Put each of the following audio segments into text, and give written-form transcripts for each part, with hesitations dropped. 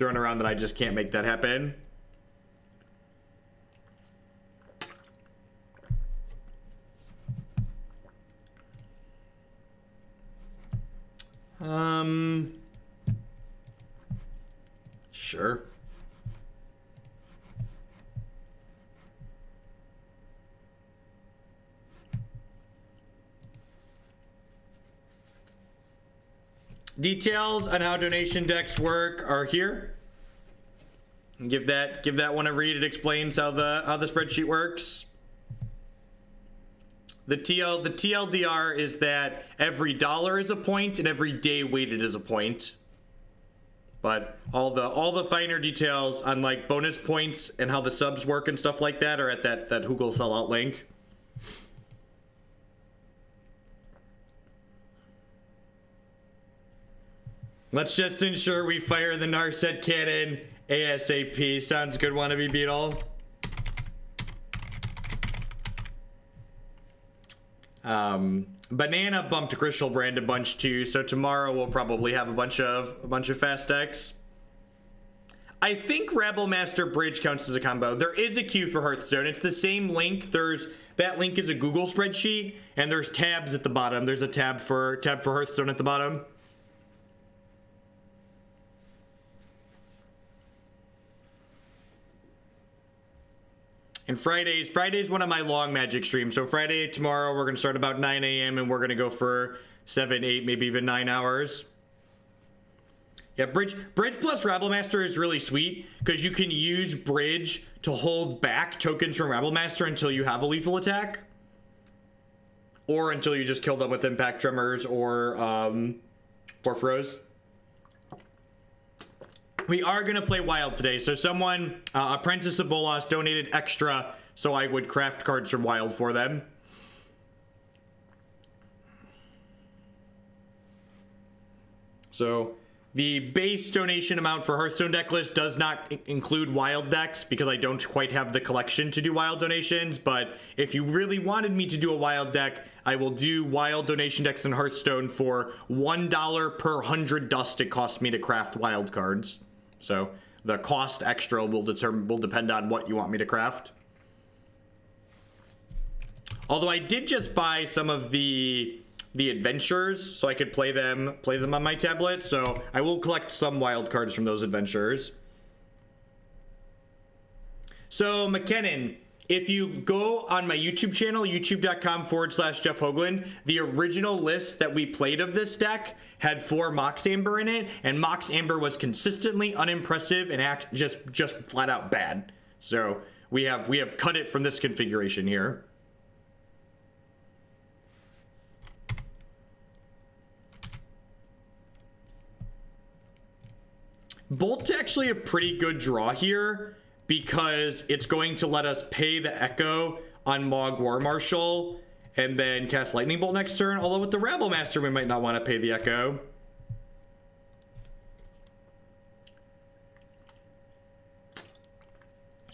thrown around that I just can't make that happen. Sure. Details on how donation decks work are here. Give that one a read. It explains how the spreadsheet works. The TLDR is that every dollar is a point and every day weighted is a point. But all the finer details on like bonus points and how the subs work and stuff like that are at that Hoogle sellout link. Let's just ensure we fire the Narset cannon ASAP. Sounds good, wannabe Beetle. Banana bumped Griselbrand a bunch too, so tomorrow we'll probably have a bunch of fast decks. I think Rabblemaster Bridge counts as a combo. There is a queue for Hearthstone. It's the same link. That link is a Google spreadsheet, and there's tabs at the bottom. There's a tab for Hearthstone at the bottom. And Friday's one of my long Magic streams. So Friday, tomorrow, we're going to start about 9 a.m. and we're going to go for 7, 8, maybe even 9 hours. Yeah, Bridge plus Rabblemaster is really sweet because you can use Bridge to hold back tokens from Rabblemaster until you have a lethal attack. Or until you just kill them with Impact Tremors or Purphoros. We are going to play Wild today. So someone, Apprentice of Bolas, donated extra so I would craft cards from Wild for them. So the base donation amount for Hearthstone deck list does not include Wild decks because I don't quite have the collection to do Wild donations. But if you really wanted me to do a Wild deck, I will do Wild donation decks in Hearthstone for $1 per 100 dust it costs me to craft Wild cards. So the cost extra will depend on what you want me to craft. Although I did just buy some of the adventures so I could play them on my tablet. So I will collect some Wild cards from those adventures. So McKinnon, if you go on my YouTube channel, youtube.com/Jeff Hoagland, the original list that we played of this deck had 4 Mox Amber in it, and Mox Amber was consistently unimpressive and just flat out bad. So we have cut it from this configuration here. Bolt's actually a pretty good draw here, because it's going to let us pay the Echo on Mogg War Marshal and then cast Lightning Bolt next turn. Although with the Rabblemaster, we might not want to pay the Echo.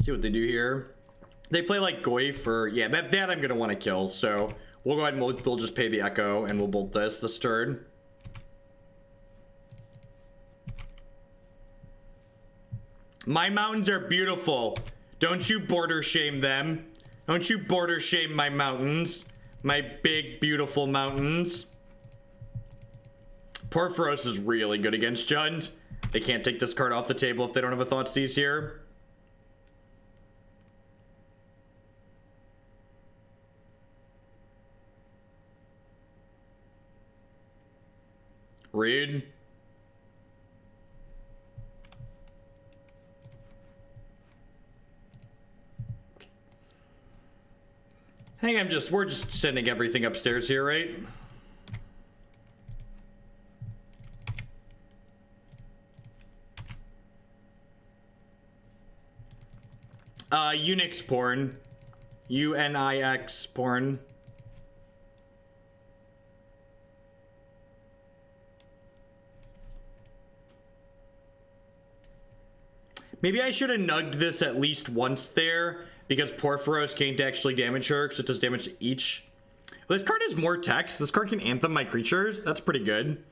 See what they do here. They play like Goy for, yeah, that I'm going to want to kill. So we'll go ahead and we'll just pay the Echo and we'll bolt this turn. My mountains are beautiful. Don't you border shame them. Don't you border shame my mountains. My big, beautiful mountains. Purphoros is really good against Jund. They can't take this card off the table if they don't have a Thoughtseize here. Rude. I think we're just sending everything upstairs here, right? Unix porn. UNIX porn. Maybe I should have nugged this at least once there, because Purphoros can't actually damage her, because it does damage to each. Well, this card has more text. This card can Anthem my creatures. That's pretty good.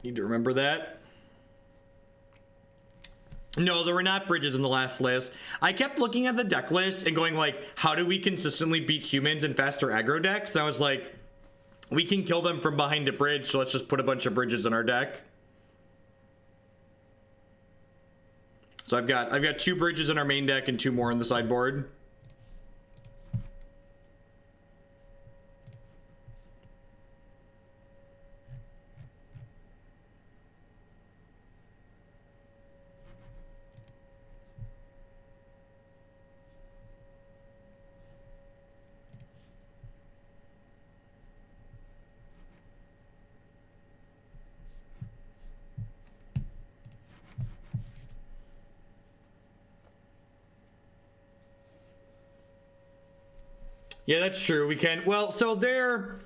Need to remember that. No, there were not bridges in the last list. I kept looking at the deck list and going like, how do we consistently beat humans in faster aggro decks? And I was like, we can kill them from behind a bridge, so let's just put a bunch of bridges in our deck. So I've got 2 bridges in our main deck and 2 more on the sideboard. Yeah, that's true. We can. Well, so they're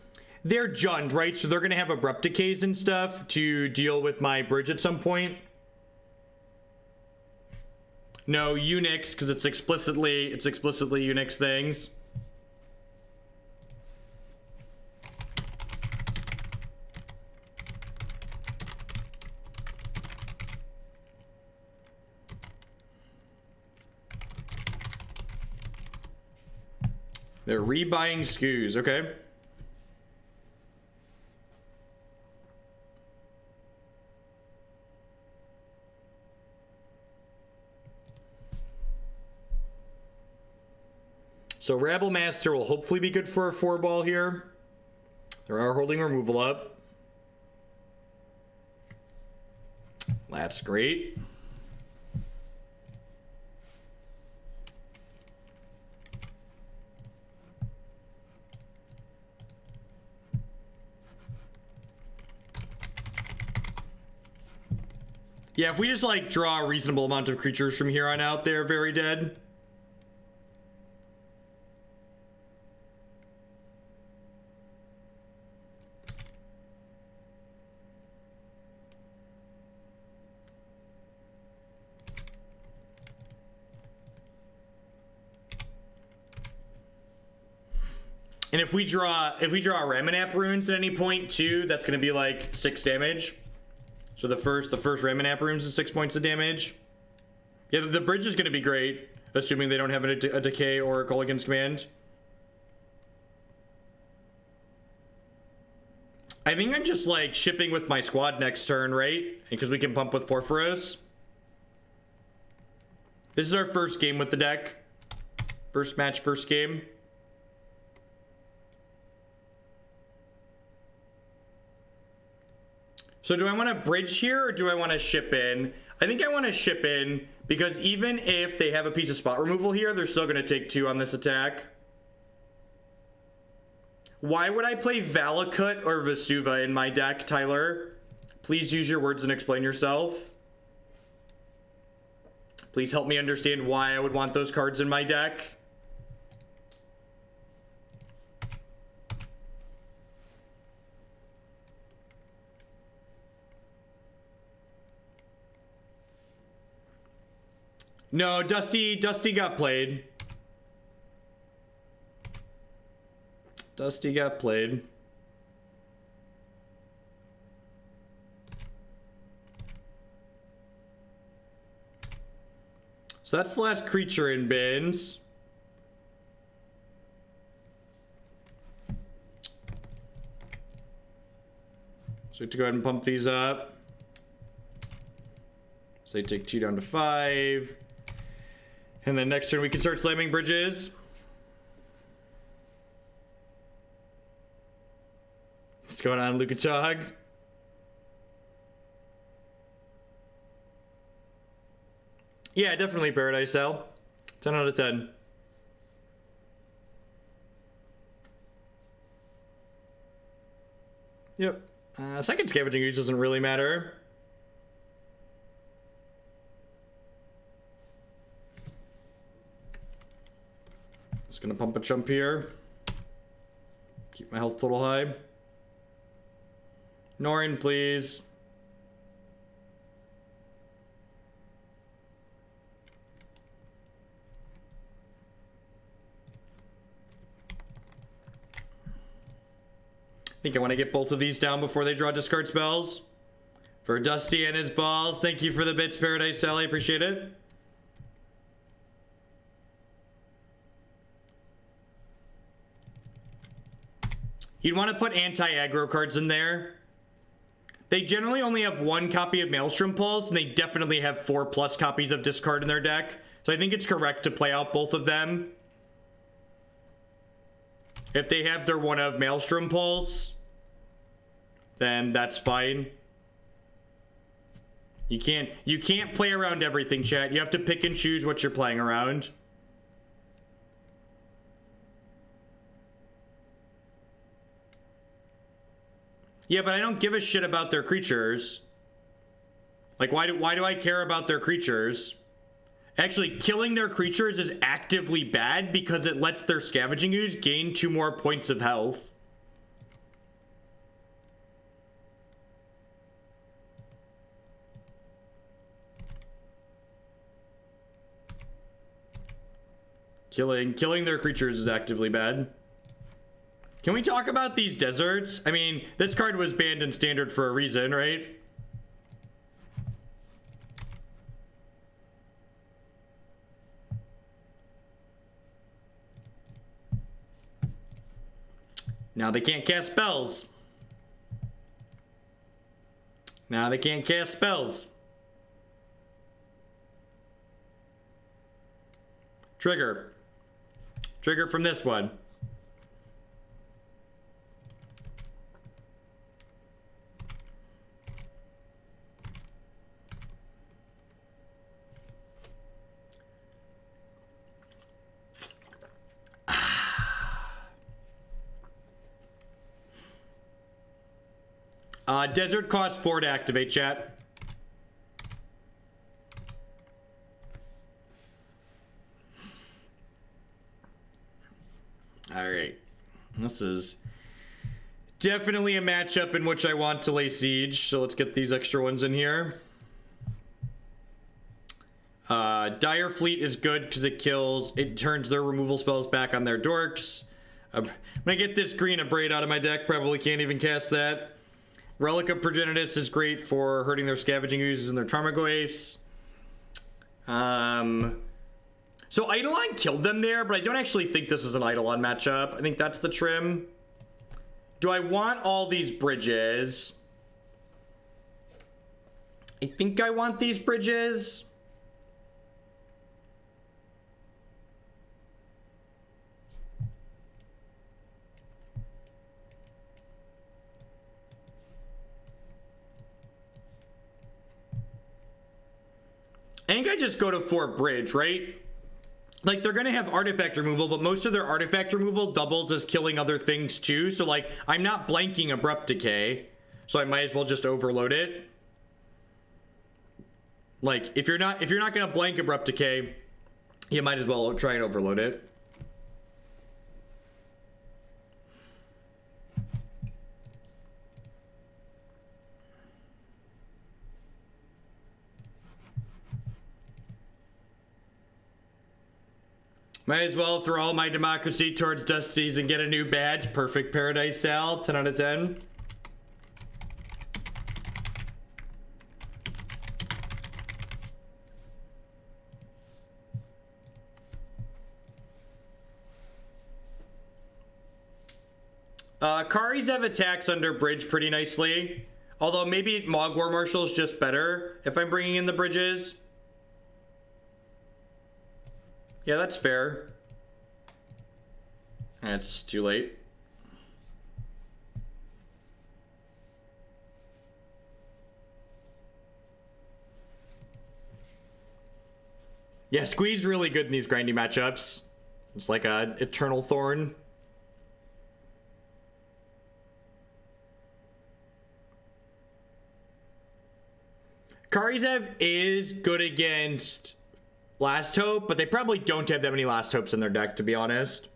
Jund, right? So they're gonna have abrupt decays and stuff to deal with my bridge at some point. No, Unix, because it's explicitly Unix things. They're rebuying Squees, okay. So Rabblemaster will hopefully be good for a 4-ball here. They are holding removal up. That's great. Yeah, if we just like draw a reasonable amount of creatures from here on out, they're very dead. And if we draw Ramunap Ruins at any point too, that's gonna be like 6 damage. So the first Ramunap Ruins is 6 points of damage. Yeah, the bridge is gonna be great, assuming they don't have a decay or a call against command. I think I'm just like shipping with my squad next turn, right? Because we can pump with Purphoros. This is our first game with the deck. First match, first game. So do I want to bridge here or do I want to ship in? I think I want to ship in because even if they have a piece of spot removal here, they're still going to take 2 on this attack. Why would I play Valakut or Vesuva in my deck, Tyler? Please use your words and explain yourself. Please help me understand why I would want those cards in my deck. No, Dusty got played. Dusty got played. So that's the last creature in bins. So we have to go ahead and pump these up. So they take 2 down to 5. And then next turn we can start slamming bridges. What's going on, Lukatog? Yeah, definitely Paradise Cell. 10 out of 10. Yep. Second Scavenging Ooze doesn't really matter. Just gonna pump a chump here. Keep my health total high. Norin, please. I think I want to get both of these down before they draw discard spells. For Dusty and his balls. Thank you for the bits, Paradise Sally. Appreciate it. You'd want to put anti-aggro cards in there. They generally only have 1 copy of Maelstrom Pulse, and they definitely have 4+ copies of Discard in their deck. So I think it's correct to play out both of them. If they have their one of Maelstrom Pulse, then that's fine. You can't play around everything, chat. You have to pick and choose what you're playing around. Yeah, but I don't give a shit about their creatures. Like, why do I care about their creatures? Actually, killing their creatures is actively bad because it lets their Scavenging Ooze gain 2 more points of health. Killing their creatures is actively bad. Can we talk about these deserts? I mean, this card was banned in Standard for a reason, right? Now they can't cast spells. Now they can't cast spells. Trigger. Trigger from this one. Desert costs 4 to activate, chat. All right. This is definitely a matchup in which I want to lay siege, so let's get these extra ones in here. Dire Fleet is good because it turns their removal spells back on their dorks. I'm gonna get this green Abrade out of my deck, probably can't even cast that. Relic of Progenitus is great for hurting their Scavenging Oozes and their Tarmogoyfs. So Eidolon killed them there, but I don't actually think this is an Eidolon matchup. I think that's the trim. Do I want all these bridges? I think I want these bridges. I think I just go to 4 bridge, right? Like, they're gonna have artifact removal, but most of their artifact removal doubles as killing other things too. So like, I'm not blanking Abrupt Decay, so I might as well just overload it. Like, if you're not gonna blank Abrupt Decay, you might as well try and overload it. Might as well throw all my democracy towards Dusty's and get a new badge. Perfect, Paradise Sal. 10 out of 10. Kari's have attacks under bridge pretty nicely. Although maybe Mogg War Marshal is just better if I'm bringing in the bridges. Yeah, that's fair. It's too late. Yeah, Squee's really good in these grindy matchups. It's like a Eternal Thorn. Karizev is good against Last Hope, but they probably don't have that many Last Hopes in their deck, to be honest.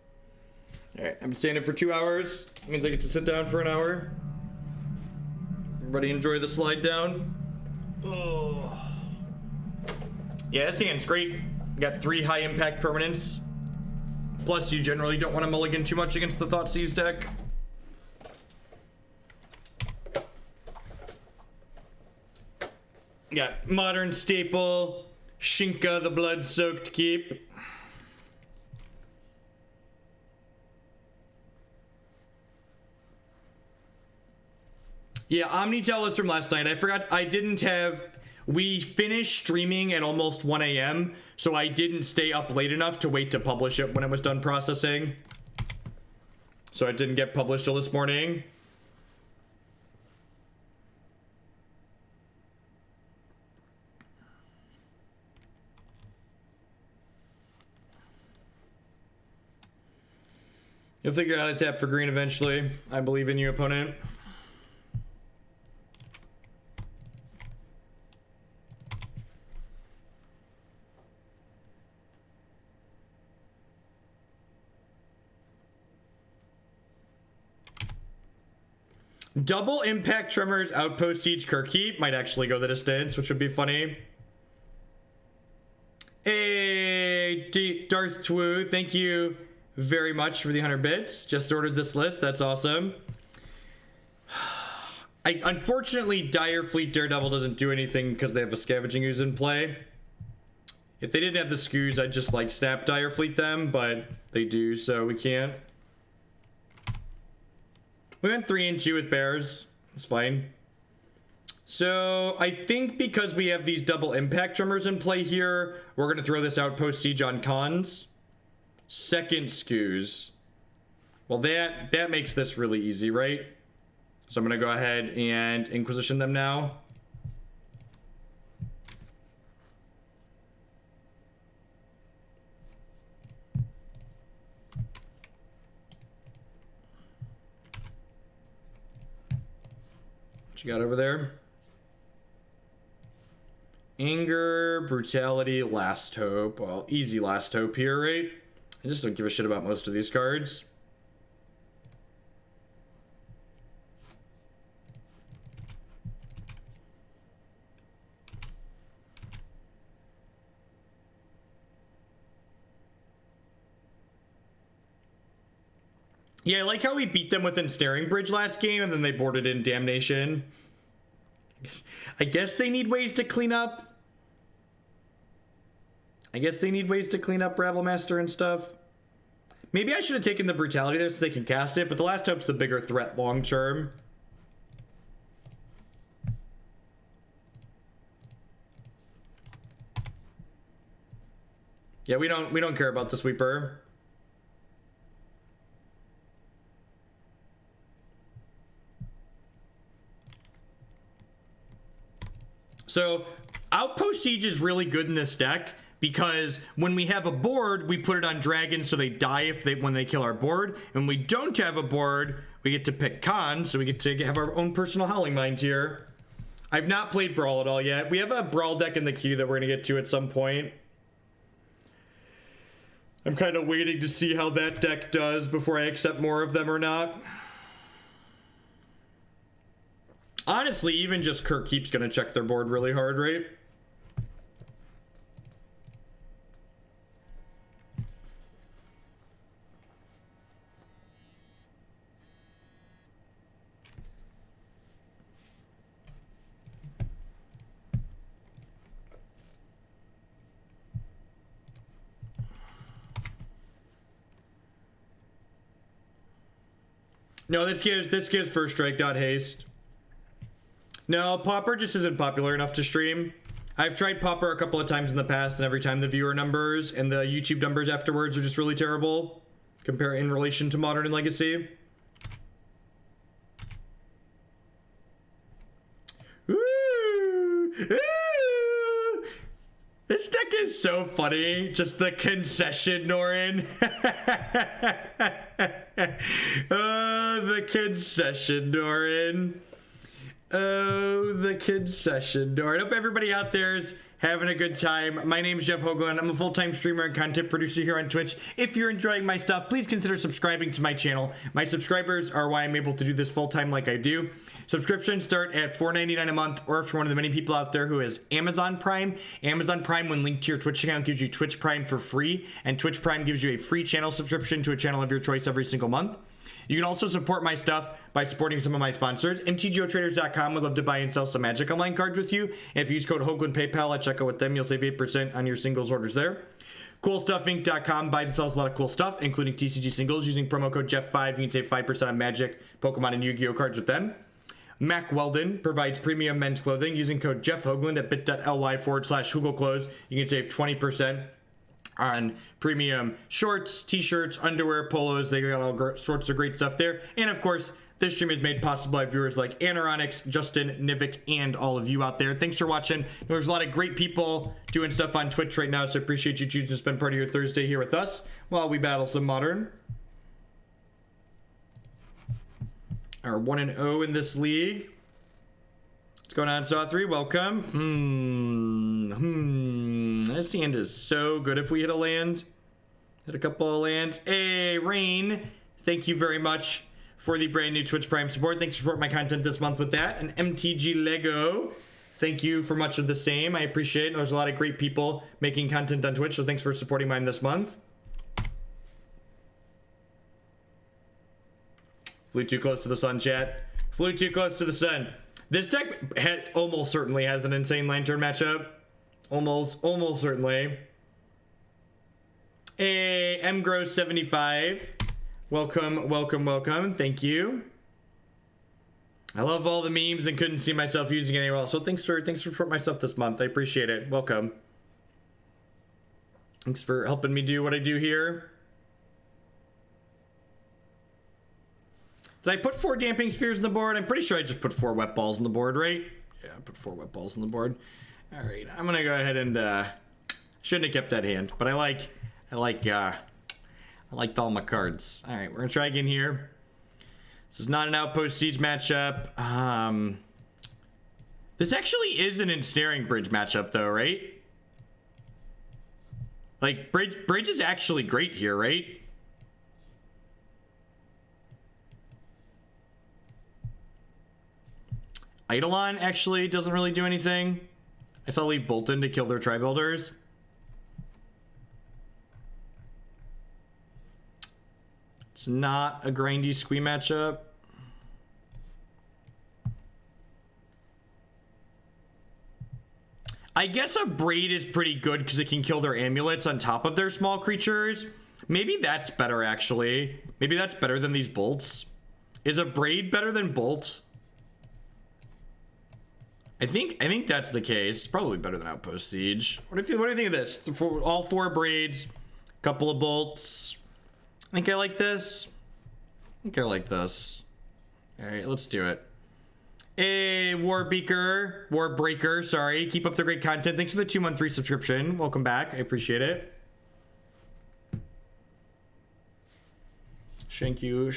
Alright, I'm standing for 2 hours. That means I get to sit down for an hour. Everybody enjoy the slide down. Oh. Yeah, this hand's great. Got 3 high impact permanents. Plus, you generally don't want to mulligan too much against the Thoughtseize deck. Got modern staple, Shinka the Bloodsoaked Keep. Yeah, Omnitel was from last night. I forgot I didn't have... We finished streaming at almost 1 a.m., so I didn't stay up late enough to wait to publish it when it was done processing. So it didn't get published till this morning. You'll figure out how to tap for green eventually. I believe in you, opponent. Double Impact Tremors, Outpost Siege, Kher Keep might actually go the distance, which would be funny. Hey, Darth Twoo, thank you very much for the 100 bits. Just ordered this list. That's awesome. Unfortunately, Dire Fleet Daredevil doesn't do anything because they have a Scavenging Ooze in play. If they didn't have the Squees, I'd just like snap Dire Fleet them, but they do, so we can't. We went 3 and 2 with bears. It's fine. So I think because we have these double Impact Tremors in play here, we're going to throw this Outpost Siege on cons. Second Skews. Well, that makes this really easy, right? So I'm going to go ahead and Inquisition them now. What you got over there? Anger, Brutality, Last Hope. Well, easy Last Hope here, right? I just don't give a shit about most of these cards. Yeah, I like how we beat them with Ensnaring Bridge last game, and then they boarded in Damnation. I guess they need ways to clean up. Rabblemaster and stuff. Maybe I should have taken the Brutality there so they can cast it, but the Last Hope's the bigger threat long term. Yeah, we don't care about the Sweeper. So, Outpost Siege is really good in this deck because when we have a board, we put it on dragons so they die when they kill our board. And when we don't have a board, we get to pick cons, so we get to have our own personal Howling Mind here. I've not played Brawl at all yet. We have a Brawl deck in the queue that we're going to get to at some point. I'm kind of waiting to see how that deck does before I accept more of them or not. Honestly, even just Kher Keep's gonna check their board really hard, right? No, this gives first strike, not haste. No, Pauper just isn't popular enough to stream. I've tried Pauper a couple of times in the past, and every time the viewer numbers and the YouTube numbers afterwards are just really terrible. Compare in relation to Modern and Legacy. Ooh, ooh. This deck is so funny. Just the concession, Norin. Oh, the concession, Norin. Oh, the concession door. I hope everybody out there is having a good time. My name is Jeff Hoagland. I'm a full-time streamer and content producer here on Twitch. If you're enjoying my stuff, please consider subscribing to my channel. My subscribers are why I'm able to do this full-time like I do. Subscriptions start at $4.99 a month, or if you're one of the many people out there who has Amazon Prime, when linked to your Twitch account, gives you Twitch Prime for free, and Twitch Prime gives you a free channel subscription to a channel of your choice every single month. You can also support my stuff by supporting some of my sponsors. mtgotraders.com would love to buy and sell some Magic Online cards with you. And if you use code Hoagland PayPal at checkout with them, you'll save 8% on your singles orders there. CoolStuffInc.com buys and sells a lot of cool stuff, including TCG singles. Using promo code Jeff5, you can save 5% on Magic, Pokemon, and Yu-Gi-Oh cards with them. Mack Weldon provides premium men's clothing. Using code Jeff Hoagland at bit.ly/HoogleClothes, you can save 20% on premium shorts, t-shirts, underwear, polos. They got all sorts of great stuff there. And of course, this stream is made possible by viewers like Anaronix, Justin, Nivik, and all of you out there. Thanks for watching. There's a lot of great people doing stuff on Twitch right now, so I appreciate you choosing to spend part of your Thursday here with us while we battle some Modern. Our 1-0 in this league. What's going on, Saw3? Welcome. This hand is so good if we hit a land. Hit a couple of lands. Hey, Rain. Thank you very much for the brand new Twitch Prime support. Thanks for supporting my content this month with that. And MTG Lego, thank you for much of the same. I appreciate it. There's a lot of great people making content on Twitch, so thanks for supporting mine this month. Flew too close to the sun, chat. Flew too close to the sun. This deck almost certainly has an insane Lantern matchup. Almost certainly. Hey, Mgross75. Welcome. Thank you. I love all the memes and couldn't see myself using it anywhere else. So thanks for supporting my stuff this month. I appreciate it. Welcome. Thanks for helping me do what I do here. Did I put 4 Damping Spheres on the board? I'm pretty sure I just put 4 Wet Balls on the board, right? Yeah, I put 4 Wet Balls on the board. All right, I'm gonna go ahead and shouldn't have kept that hand, but I liked all my cards. All right, we're gonna try again here. This is not an Outpost Siege matchup. This actually is an Ensnaring Bridge matchup, though, right? Like Bridge is actually great here, right? Eidolon actually doesn't really do anything. I saw leave Bolton to kill their Tri-Builders. It's not a grindy Squee matchup. I guess Abrade is pretty good because it can kill their amulets on top of their small creatures. Maybe that's better, actually. Maybe that's better than these bolts. Is Abrade better than Bolt? I think that's the case. Probably better than Outpost Siege. What do you think of this? For all 4 Braids, couple of bolts. I think I like this. All right, let's do it. Hey, Warbreaker, sorry. Keep up the great content. Thanks for the 2-month free subscription. Welcome back. I appreciate it. Thank you.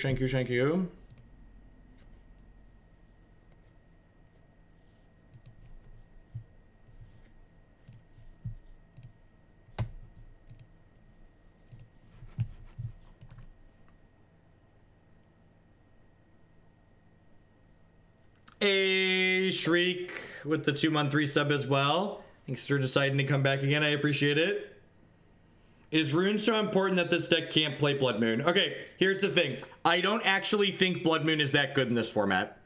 A Shriek with the 2-month resub as well. Thanks for deciding to come back again. I appreciate it. Is Rune so important that this deck can't play Blood Moon? Okay, here's the thing. I don't actually think Blood Moon is that good in this format.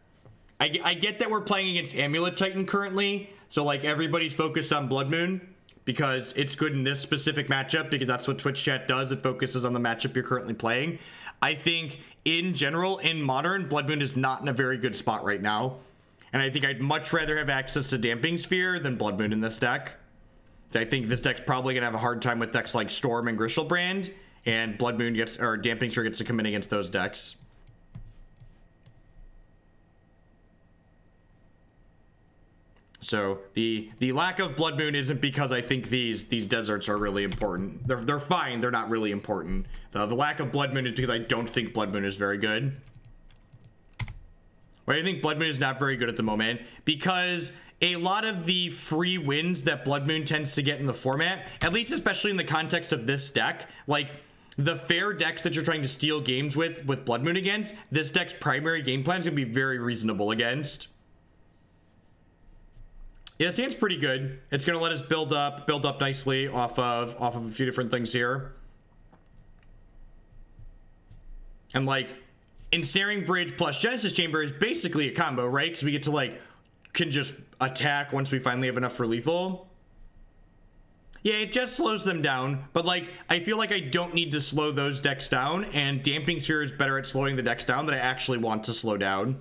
I get that we're playing against Amulet Titan currently, so like everybody's focused on Blood Moon because it's good in this specific matchup because that's what Twitch chat does. It focuses on the matchup you're currently playing. I think in general, in Modern, Blood Moon is not in a very good spot right now. And I think I'd much rather have access to Damping Sphere than Blood Moon in this deck. I think this deck's probably going to have a hard time with decks like Storm and Griselbrand, and Blood Moon gets, or Damping Sphere gets to come in against those decks. So the lack of Blood Moon isn't because I think these deserts are really important. They're fine. They're not really important. The lack of Blood Moon is because I don't think Blood Moon is very good. Why do you think Blood Moon is not very good at the moment? Because a lot of the free wins that Blood Moon tends to get in the format, at least especially in the context of this deck, like the fair decks that you're trying to steal games with Blood Moon against, this deck's primary game plan is going to be very reasonable against. Yeah, this hand's pretty good. It's going to let us build up nicely off of a few different things here. And like, Ensnaring Bridge plus Genesis Chamber is basically a combo, right? Because we get to like, can just attack once we finally have enough for lethal. Yeah, it just slows them down, but like, I feel like I don't need to slow those decks down, and Damping Sphere is better at slowing the decks down that I actually want to slow down.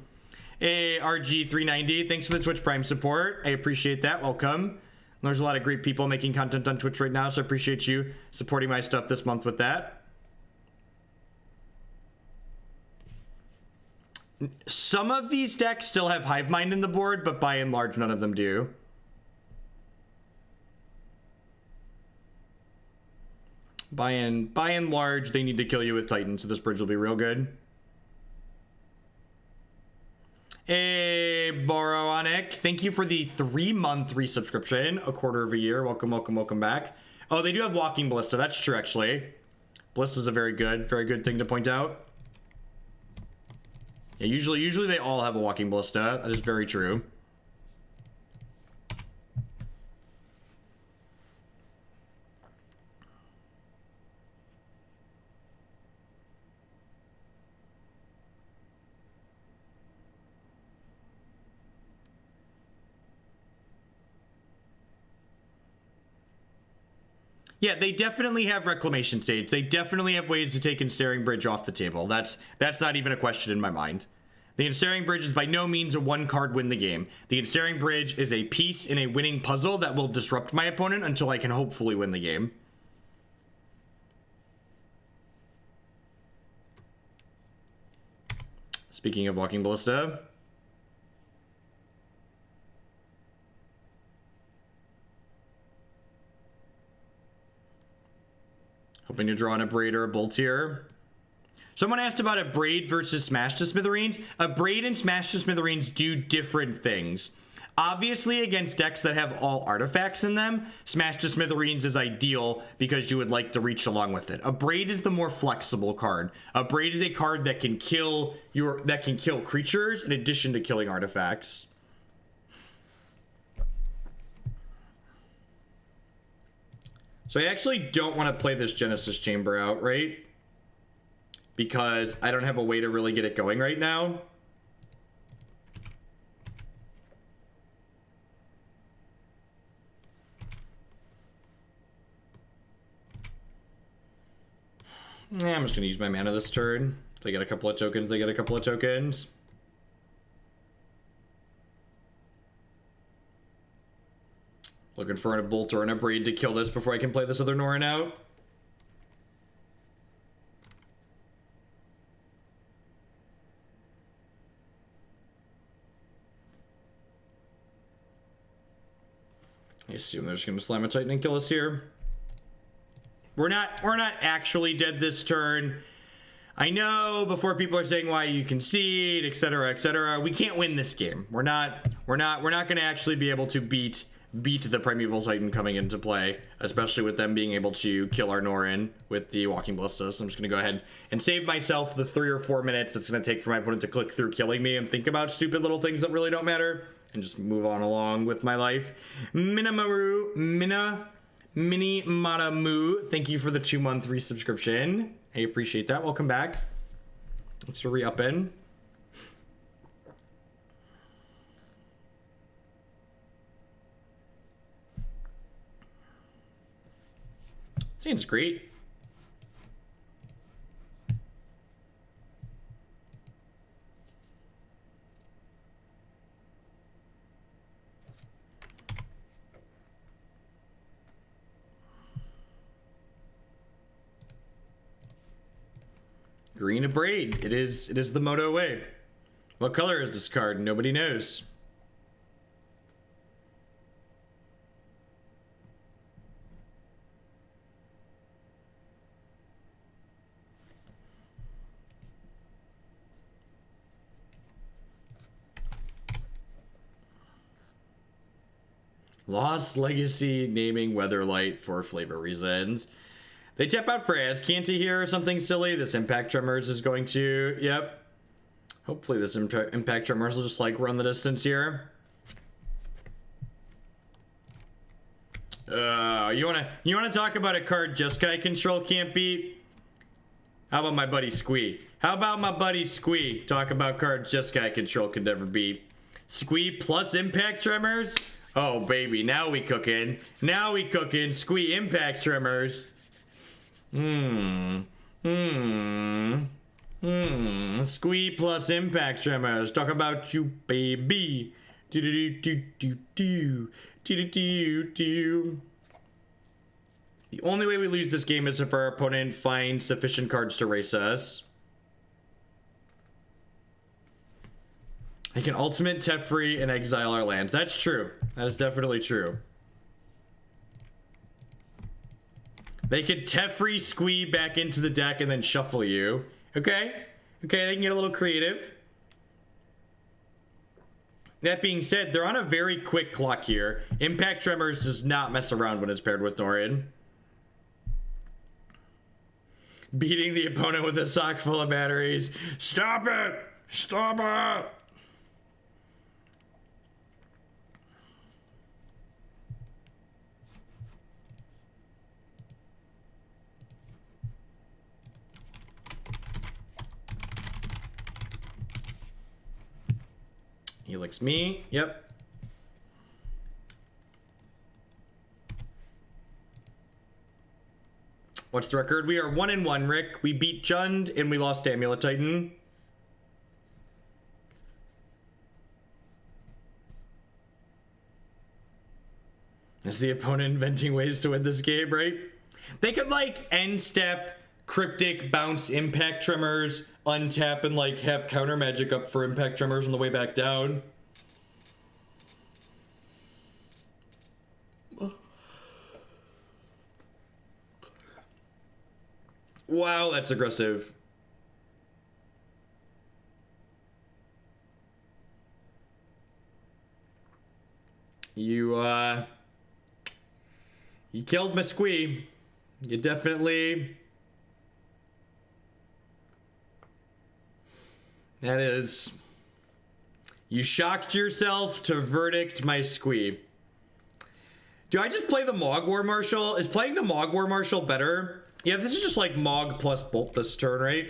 Hey, RG390, thanks for the Twitch Prime support. I appreciate that. Welcome. There's a lot of great people making content on Twitch right now, so I appreciate you supporting my stuff this month with that. Some of these decks still have Hive Mind in the board, but by and large, none of them do. By and large, they need to kill you with Titan, so this bridge will be real good. Hey, Boronic, thank you for the 3-month resubscription, a quarter of a year. Welcome, welcome, welcome back. Oh, they do have Walking Ballista. That's true, actually. Ballista is a very good thing to point out. Yeah, usually they all have a Walking Ballista. That is very true. Yeah, they definitely have Reclamation Stage. They definitely have ways to take Ensnaring Bridge off the table. That's not even a question in my mind. The Ensnaring Bridge is by no means a one-card win the game. The Ensnaring Bridge is a piece in a winning puzzle that will disrupt my opponent until I can hopefully win the game. Speaking of Walking Ballista... hoping to draw an Abrade or a Bolt here. Someone asked about Abrade versus Smash to Smithereens. Abrade and Smash to Smithereens do different things. Obviously, against decks that have all artifacts in them, Smash to Smithereens is ideal because you would like to reach along with it. Abrade is the more flexible card. Abrade is a card that can kill creatures in addition to killing artifacts. So I actually don't want to play this Genesis Chamber out, right? Because I don't have a way to really get it going right now. Yeah, I'm just going to use my mana this turn. If they get a couple of tokens, they get a couple of tokens. Looking for a Bolt or an Abrade to kill this before I can play this other Norin out. I assume they're just going to slam a Titan and kill us here. We're not actually dead this turn. I know before people are saying why you concede, etc., etc. We can't win this game. We're not going to actually be able to beat the Primeval Titan coming into play, especially with them being able to kill our Norin with the Walking Ballista. So I'm just going to go ahead and save myself the 3 or 4 minutes it's going to take for my opponent to click through killing me and think about stupid little things that really don't matter and just move on along with my life. Mini Madamu, thank you for the 2-month resubscription. I appreciate that. Welcome back. Thanks for re-upping. Seems great. Green Abrade. It is the Moto way. What color is this card? Nobody knows. Lost Legacy naming Weatherlight for flavor reasons. They tap out for Ascanty here or something silly. This Impact Tremors is going to... Yep. Hopefully this Impact Tremors will just like run the distance here. You wanna talk about a card Jeskai control can't beat? How about my buddy Squee? How about my buddy Squee? Talk about cards Jeskai control could never beat. Squee plus Impact Tremors? Oh, baby, now we cooking. Now we cooking. Squee Impact Tremors. Squee plus Impact Tremors. Talk about you, baby. Do do do do do do do do. The only way we lose this game is if our opponent finds sufficient cards to race us. They can ultimate Teferi and exile our lands. That's true. That is definitely true. They could Teferi Squee back into the deck and then shuffle you. Okay. Okay, they can get a little creative. That being said, they're on a very quick clock here. Impact Tremors does not mess around when it's paired with Norin. Beating the opponent with a sock full of batteries. Stop it! Stop it! He licks me. Yep. What's the record? We are 1-1, Rick. We beat Jund and we lost Amulet Titan. Is the opponent inventing ways to win this game, right? They could like end step, cryptic, bounce Impact Tremors, untap, and like have counter magic up for Impact Tremors on the way back down. Wow, that's aggressive. You killed my Squee. You definitely... That is... You shocked yourself to verdict my Squee. Do I just play the Mogg War Marshal? Is playing the Mogg War Marshal better? Yeah, this is just like Mogg plus Bolt this turn, right?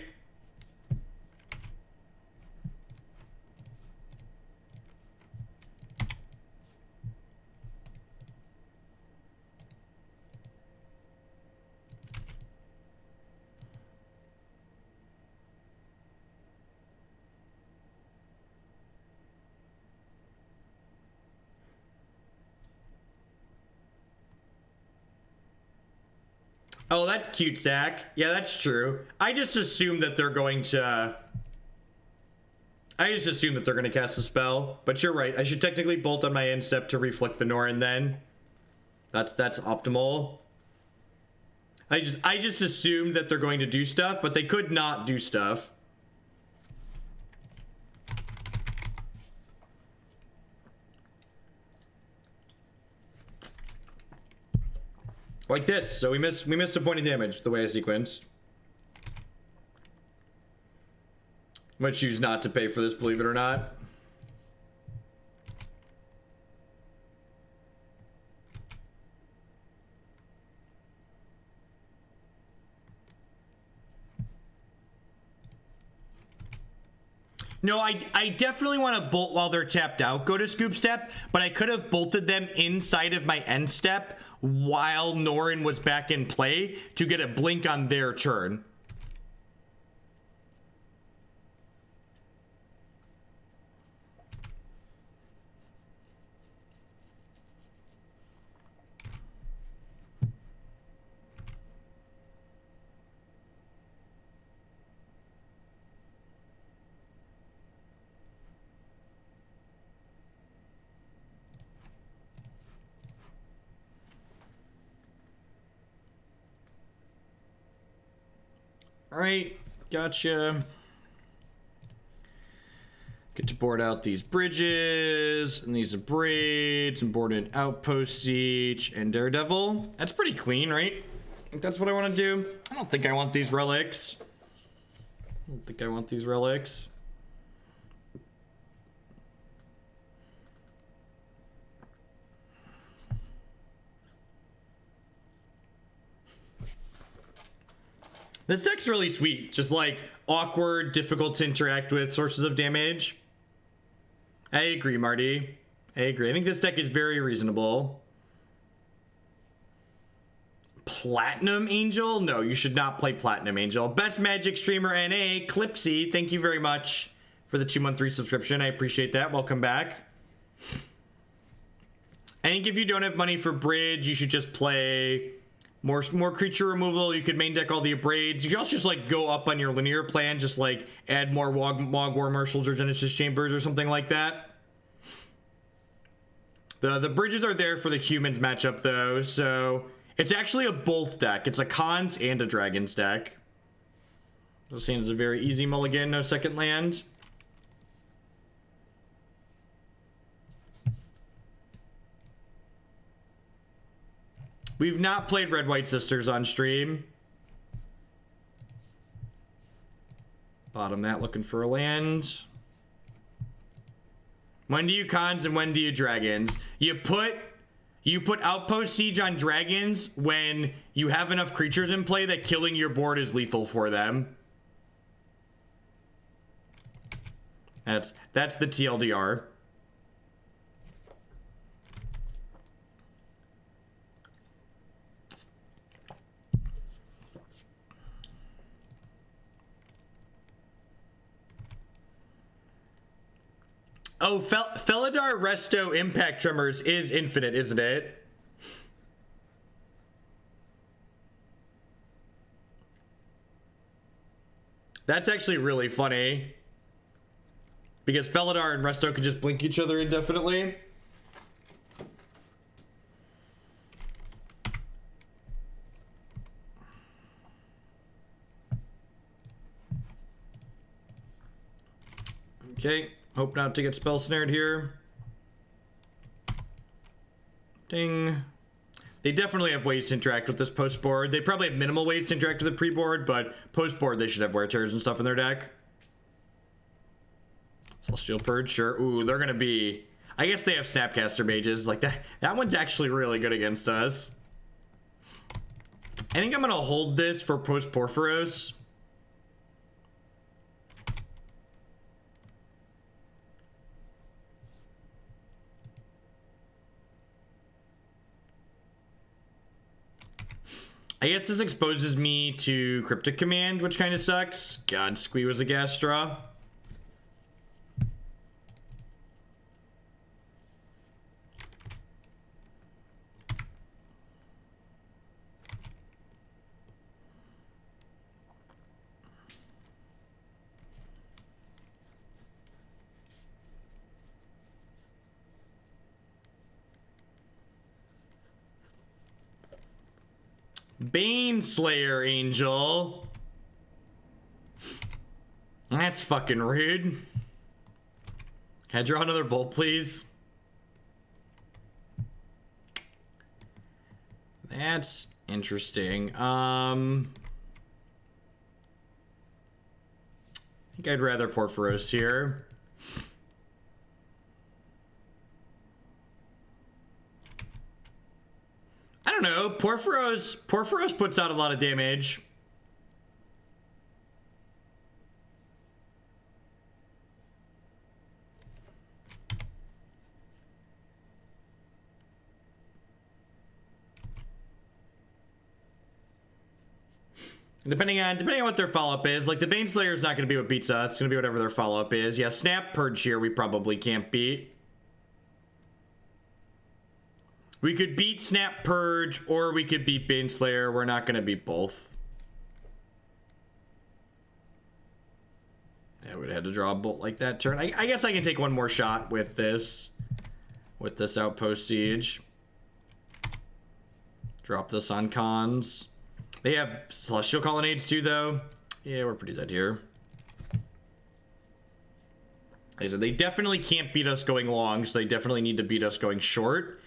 Oh, that's cute, Zach. Yeah, that's true. I just assume that they're going to... I just assume that they're going to cast a spell. But you're right. I should technically bolt on my end step to reflect the Norin then. That's optimal. I just assumed that they're going to do stuff, but they could not do stuff. Like this, so we missed a point of damage the way I sequenced. I'm gonna choose not to pay for this, believe it or not. No, I definitely want to bolt while they're tapped out, go to scoop step, but I could have bolted them inside of my end step while Norin was back in play to get a blink on their turn. Alright, gotcha. Get to board out these bridges and these Abrades and board in Outpost Siege and Daredevil. That's pretty clean, right? I think that's what I want to do. I don't think I want these relics. I don't think I want these relics. This deck's really sweet. Just like awkward, difficult to interact with sources of damage. I agree, Marty. I agree. I think this deck is very reasonable. Platinum Angel? No, you should not play Platinum Angel. Best Magic Streamer NA, Clipsy, thank you very much for the 2-month resubscription. I appreciate that. Welcome back. I think if you don't have money for Bridge, you should just play more creature removal. You could main deck all the Abrades. You can also just like go up on your linear plan, just like add more Mogg War Marshals or Genesis Chambers or something like that. The bridges are there for the humans matchup though, so it's actually a both deck. It's a Khans and a Dragons deck. This hand is a very easy mulligan, no second land. We've not played Red White Sisters on stream. Bottom that, looking for a land. When do you Khans and when do you Dragons? You put Outpost Siege on Dragons when you have enough creatures in play that killing your board is lethal for them. That's the TLDR. Oh, Felidar Resto Impact Tremors is infinite, isn't it? That's actually really funny. Because Felidar and Resto could just blink each other indefinitely. Okay. Hope not to get spell snared here. Ding. They definitely have ways to interact with this post board. They probably have minimal ways to interact with the pre-board, but post board they should have wear tears and stuff in their deck. Celestial Purge, sure. Ooh, they're gonna be. I guess they have Snapcaster Mages. Like that one's actually really good against us. I think I'm gonna hold this for post Purphoros. I guess this exposes me to Cryptic Command, which kind of sucks. God, Squee was a gas straw. Baneslayer Angel. That's fucking rude. Can I draw another bolt, please? That's interesting. I think I'd rather Purphoros here. I don't know. Purphoros puts out a lot of damage. Depending on what their follow-up is. Like the Baneslayer is not going to be what beats us. It's going to be whatever their follow-up is. Yeah, Snap Purge here we probably can't beat. We could beat Snap Purge or we could beat Baneslayer. We're not going to beat both. Yeah, we'd have to draw a bolt like that turn. I guess I can take one more shot with this Outpost Siege. Drop this on Khans. They have Celestial Colonnades too, though. Yeah, we're pretty dead here. Like I said, they definitely can't beat us going long, so they definitely need to beat us going short.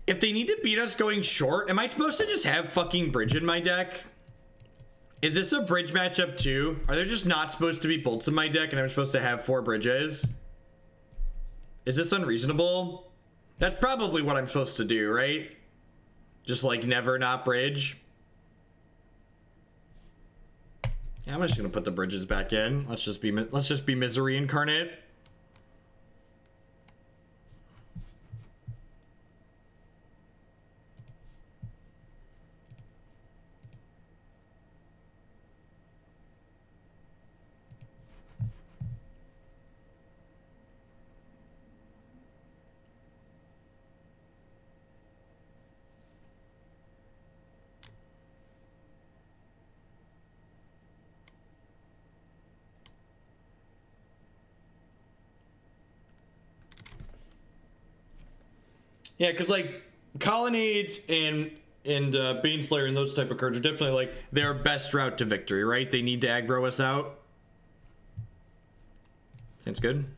If they need to beat us going short, am I supposed to just have fucking Bridge in my deck? Is this a Bridge matchup too? Are there just not supposed to be bolts in my deck and I'm supposed to have 4 Bridges? Is this unreasonable? That's probably what I'm supposed to do, right? Just like never not Bridge. Yeah, I'm just gonna put the bridges back in. Let's just be misery incarnate. Yeah, because like Colonnades and Baneslayer and those type of cards are definitely like their best route to victory, right? They need to aggro us out. Sounds good.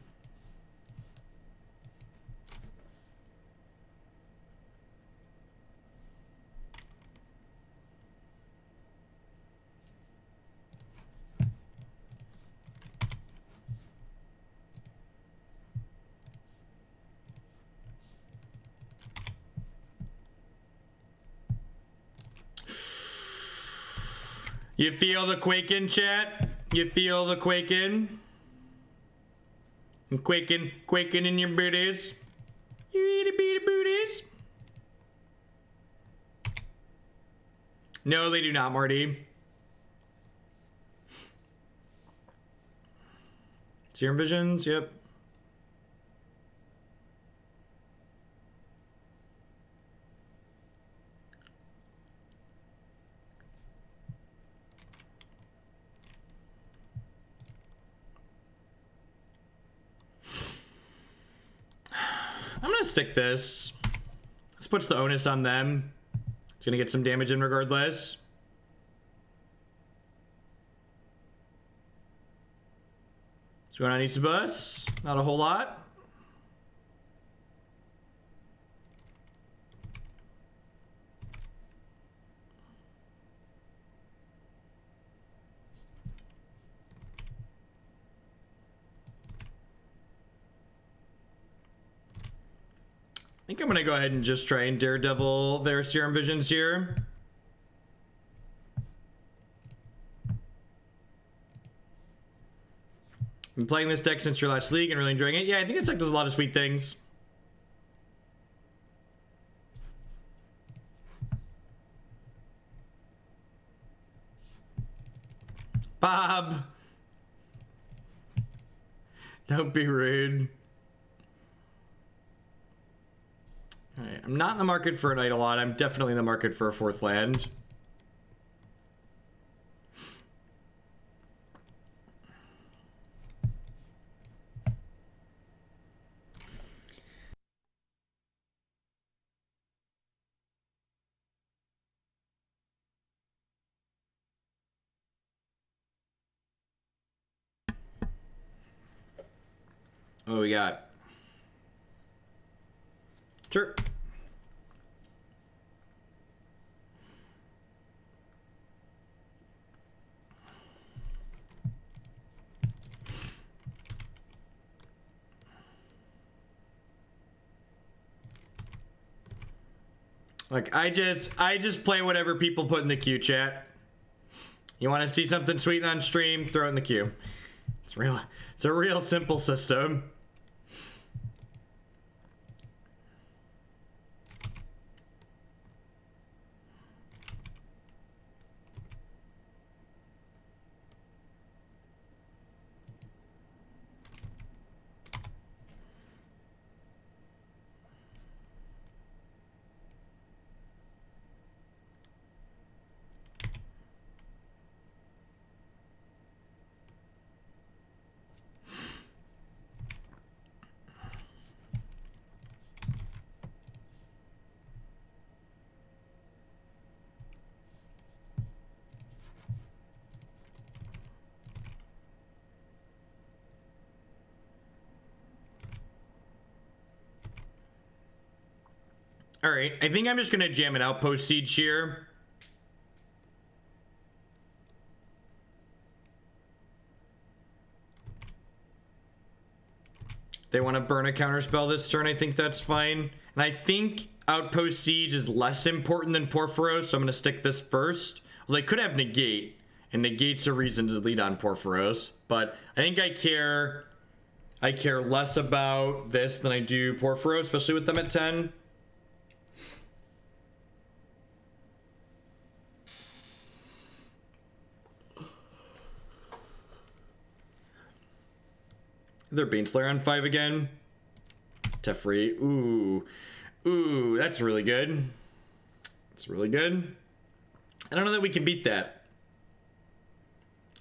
You feel the quaking, chat? You feel the quaking? Quaking in your booties. You itty bitty booties. No, they do not, Marty. Serum Visions, yep. I'm gonna stick this. This puts the onus on them. It's gonna get some damage in regardless. What's going on, Isabus? Not a whole lot. I think I'm gonna go ahead and just try and Daredevil their Serum Visions here. Been playing this deck since your last league and really enjoying it. Yeah, I think this deck does a lot of sweet things. Bob! Don't be rude. Alright, I'm not in the market for an Eidolon. I'm definitely in the market for a fourth land. What do we got? Sure. Like, I just play whatever people put in the queue, chat. You want to see something sweet on stream? Throw it in the queue. It's a real simple system. All right, I think I'm just gonna jam an Outpost Siege here. They want to burn a counterspell this turn. I think that's fine. And I think Outpost Siege is less important than Purphoros, so I'm gonna stick this first. Well, they could have negate, and negates a reason to lead on Purphoros. But I think I care less about this than I do Purphoros, especially with them at 10. Their Baneslayer on 5 again. Teferi. Ooh. Ooh, that's really good. That's really good. I don't know that we can beat that.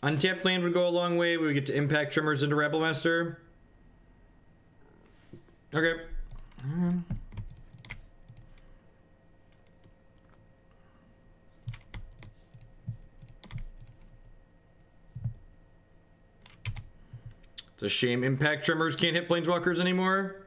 Untapped land would go a long way. We would get to Impact Tremors into Rabblemaster. Okay. It's a shame Impact Tremors can't hit Planeswalkers anymore.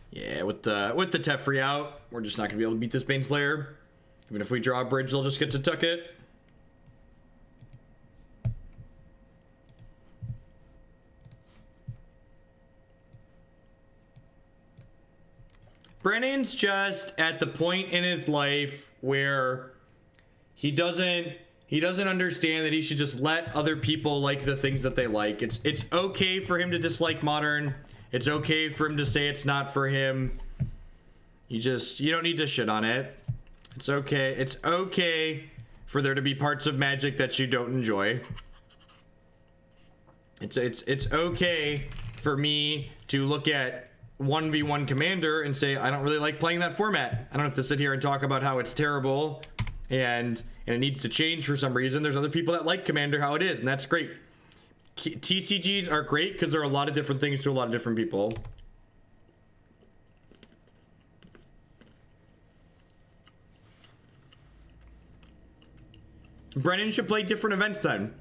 Yeah, with the Teferi out, we're just not gonna be able to beat this Baneslayer. Even if we draw a bridge, they'll just get to tuck it. Brennan's just at the point in his life where he doesn't understand that he should just let other people like the things that they like. It's okay for him to dislike Modern. It's okay for him to say it's not for him. You don't need to shit on it. It's okay. It's okay for there to be parts of Magic that you don't enjoy. It's okay for me to look at 1v1 Commander and say I don't really like playing that format. I don't have to sit here and talk about how it's terrible and it needs to change for some reason. There's other people that like Commander how it is, and that's great. TCGs are great because there are a lot of different things to a lot of different people. Brennan should play different events then.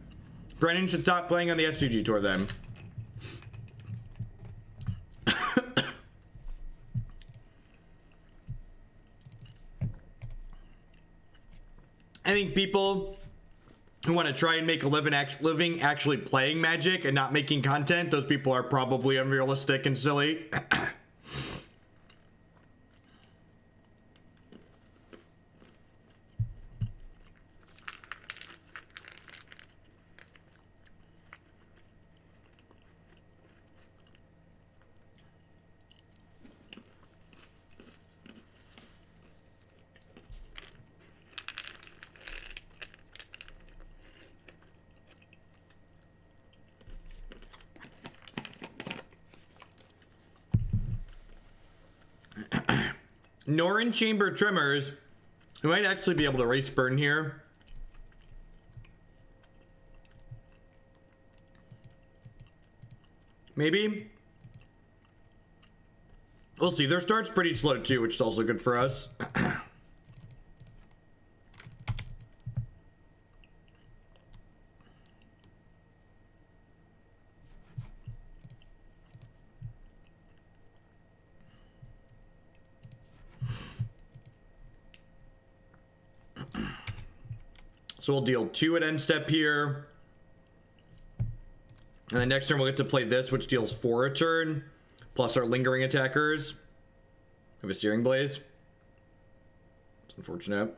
Brennan should stop playing on the SCG tour then. I think people who want to try and make a living actually playing Magic and not making content, those people are probably unrealistic and silly. Norin Chamber Tremors. We might actually be able to race burn here. Maybe. We'll see. Their start's pretty slow too, which is also good for us. So we'll deal 2 at end step here. And then next turn we'll get to play this, which deals 4 a turn. Plus our lingering attackers. We have a Searing Blaze. It's unfortunate.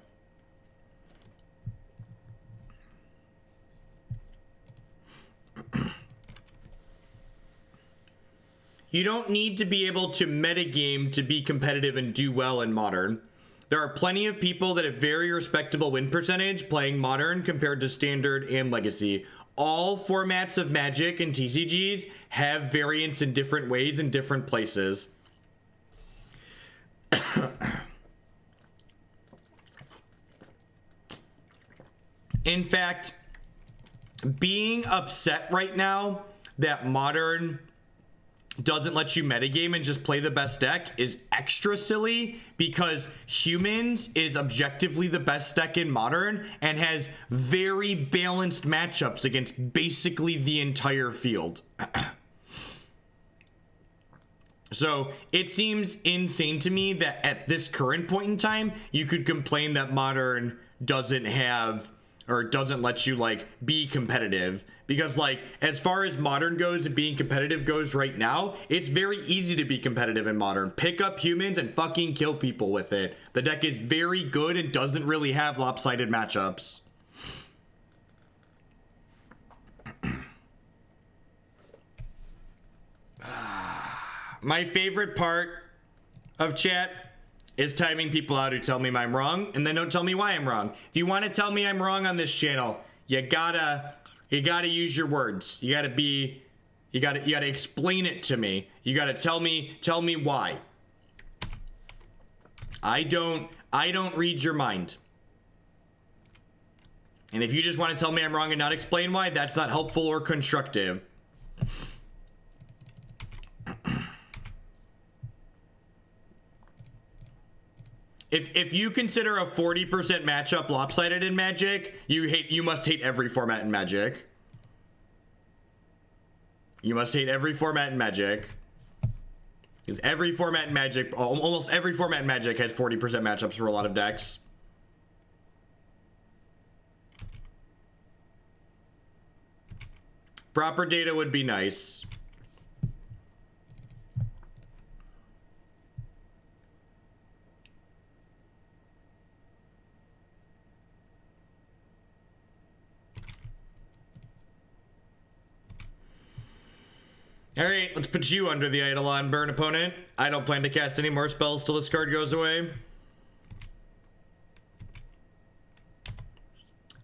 You don't need to be able to metagame to be competitive and do well in Modern. There are plenty of people that have very respectable win percentage playing Modern compared to Standard and Legacy. All formats of Magic and TCGs have variance in different ways in different places. In fact, being upset right now that Modern doesn't let you metagame and just play the best deck is extra silly because Humans is objectively the best deck in Modern and has very balanced matchups against basically the entire field. So it seems insane to me that at this current point in time, you could complain that Modern doesn't have, or doesn't let you like be competitive, because like as far as Modern goes and being competitive goes right now, it's very easy to be competitive in Modern. Pick up humans and fucking kill people with it. The deck is very good and doesn't really have lopsided matchups. My favorite part of chat is timing people out who tell me I'm wrong and then don't tell me why I'm wrong. If you want to tell me I'm wrong on this channel, you gotta use your words. You gotta explain it to me. You gotta tell me why. I don't read your mind. And if you just want to tell me I'm wrong and not explain why, that's not helpful or constructive. If you consider a 40% matchup lopsided in Magic, you must hate every format in Magic. You must hate every format in Magic. Because every format in Magic, almost every format in Magic has 40% matchups for a lot of decks. Proper data would be nice. Alright, let's put you under the Eidolon, burn opponent. I don't plan to cast any more spells till this card goes away. I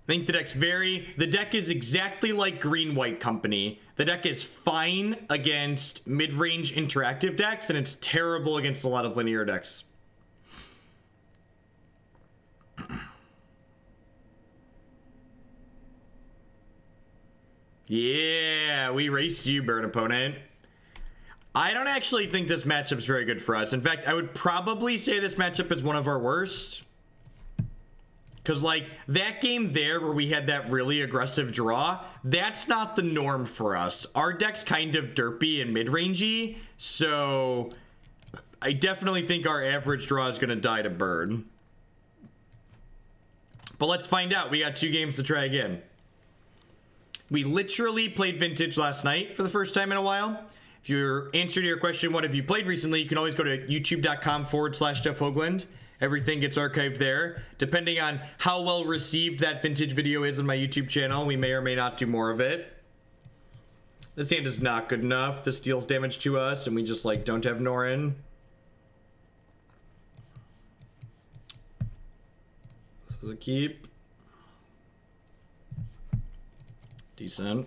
think the deck is exactly like Green-White Company. The deck is fine against mid-range interactive decks, and it's terrible against a lot of linear decks. Yeah, we raced you, burn opponent. I don't actually think this matchup's very good for us. In fact, I would probably say this matchup is one of our worst. Because, like, that game there where we had that really aggressive draw, that's not the norm for us. Our deck's kind of derpy and mid-rangey, so I definitely think our average draw is going to die to burn. But let's find out. We got 2 games to try again. We literally played Vintage last night for the first time in a while. If your answer to your question, what have you played recently, you can always go to youtube.com/Jeff Hoagland. Everything gets archived there. Depending on how well received that Vintage video is on my YouTube channel, we may or may not do more of it. This hand is not good enough. This deals damage to us, and we just, like, don't have Norin. This is a keep. Decent.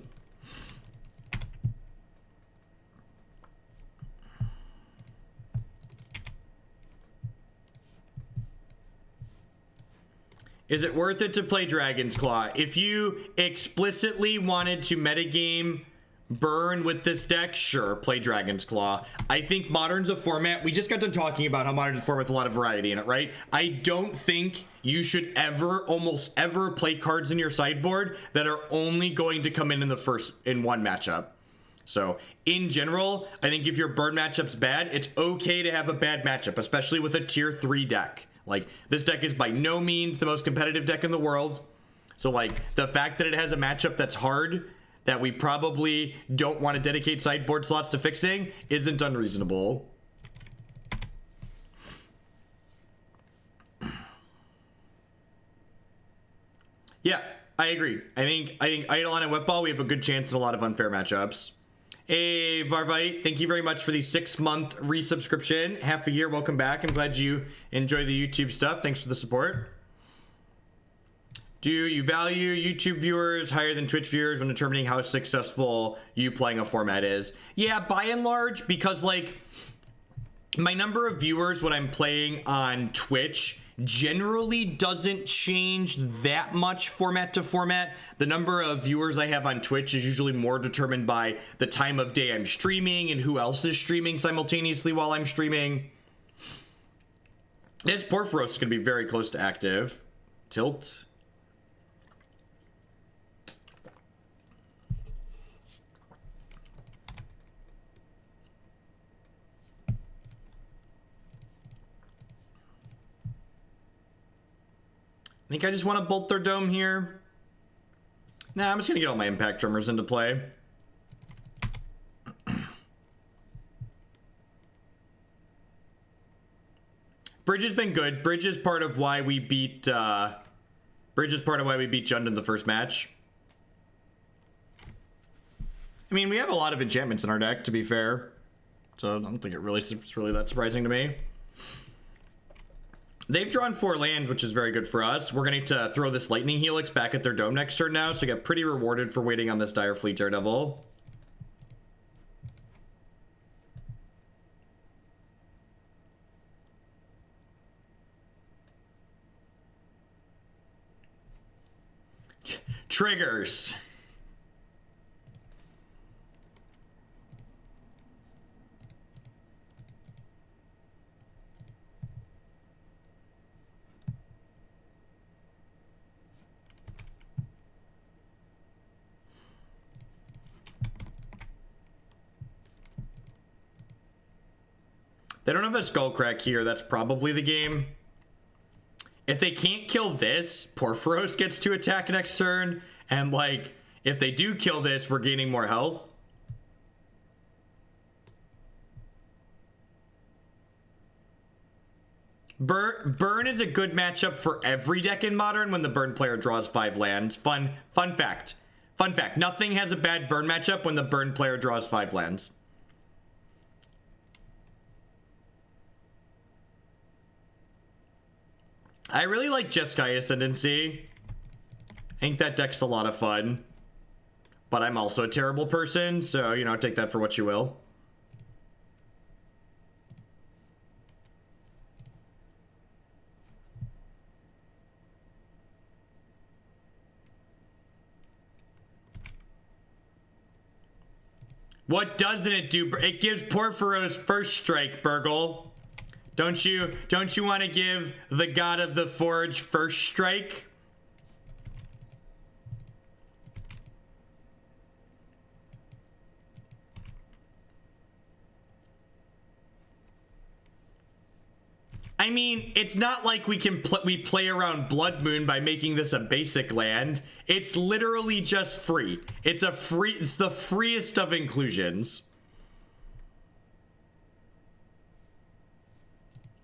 Is it worth it to play Dragon's Claw? If you explicitly wanted to metagame burn with this deck, sure, play Dragon's Claw. I think Modern's a format, we just got done talking about how Modern's a format with a lot of variety in it, right? I don't think you should almost ever play cards in your sideboard that are only going to come in one matchup. So in general, I think if your burn matchup's bad, it's okay to have a bad matchup, especially with a tier 3 deck. Like, this deck is by no means the most competitive deck in the world. So, like, the fact that it has a matchup that's hard, that we probably don't want to dedicate sideboard slots to fixing, isn't unreasonable. Yeah, I agree. I think Eidolon and Whipball, we have a good chance in a lot of unfair matchups. Hey, Varvite, thank you very much for the 6-month resubscription. Half a year, welcome back. I'm glad you enjoy the YouTube stuff. Thanks for the support. Do you value YouTube viewers higher than Twitch viewers when determining how successful you playing a format is? Yeah, by and large, because, like, my number of viewers when I'm playing on Twitch generally doesn't change that much format to format. The number of viewers I have on Twitch is usually more determined by the time of day I'm streaming and who else is streaming simultaneously while I'm streaming. This Purphoros is going to be very close to active. Tilt. think I just want to bolt their dome here. Nah, I'm just gonna get all my Impact Tremors into play. Bridge has been good. Bridge is part of why we beat Jund in the first match. I mean, we have a lot of enchantments in our deck, to be fair. So I don't think it's really that surprising to me. They've drawn 4 lands, which is very good for us. We're going to throw this Lightning Helix back at their dome next turn now, so get pretty rewarded for waiting on this Dire Fleet Daredevil. Triggers. They don't have a Skullcrack here. That's probably the game. If they can't kill this, Purphoros gets to attack next turn. And, like, if they do kill this, we're gaining more health. Burn is a good matchup for every deck in Modern when the Burn player draws 5 lands. Fun fact. Fun fact. Nothing has a bad Burn matchup when the Burn player draws 5 lands. I really like Jeskai Ascendancy. I think that deck's a lot of fun. But I'm also a terrible person, so, you know, take that for what you will. What doesn't it do? It gives Purphoros first strike, Burgle. Don't you want to give the God of the Forge first strike? I mean, it's not like we play around Blood Moon by making this a basic land. It's literally just free. It's the freest of inclusions.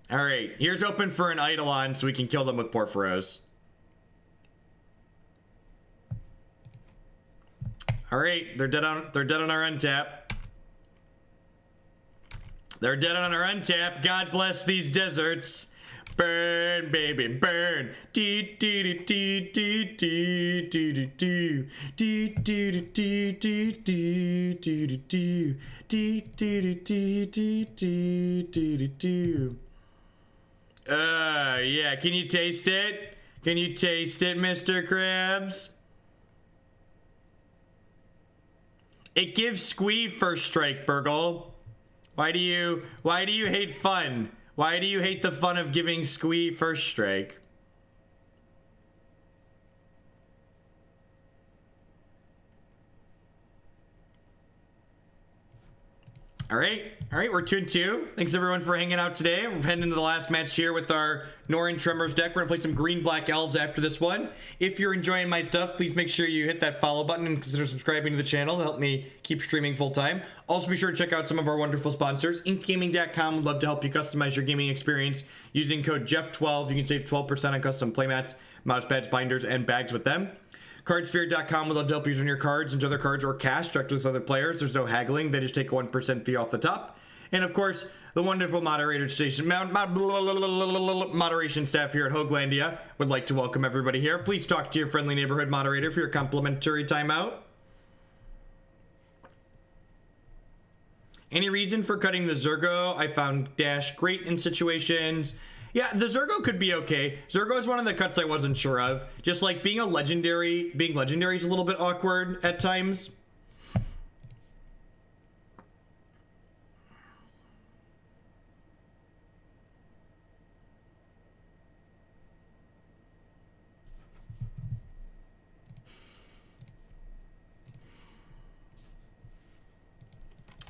All right, here's open for an Eidolon so we can kill them with Purphoros. All right, they're dead on our untap. They're dead on our untap. God bless these deserts. Burn, baby, burn. Yeah, can you taste it? Can you taste it, Mr. Krabs? It gives Squee first strike, Burgle. Why do you hate fun? Why do you hate the fun of giving Squee first strike? All right, we're 2-2. Thanks everyone for hanging out today. We're heading into the last match here with our Norin Tremors deck. We're gonna play some green-black elves after this one. If you're enjoying my stuff, please make sure you hit that follow button and consider subscribing to the channel to help me keep streaming full-time. Also be sure to check out some of our wonderful sponsors. Inkgaming.com would love to help you customize your gaming experience using code Jeff12. You can save 12% on custom playmats, mouse pads, binders, and bags with them. Cardsphere.com would love to help you use your cards, enjoy their cards, or cash direct with other players. There's no haggling. They just take a 1% fee off the top. And of course, the wonderful moderation staff here at Hoaglandia would like to welcome everybody here. Please talk to your friendly neighborhood moderator for your complimentary timeout. Any reason for cutting the Zergo? I found Dash great in situations. Yeah, the Zergo could be okay. Zergo is one of the cuts I wasn't sure of. Just like being legendary is a little bit awkward at times.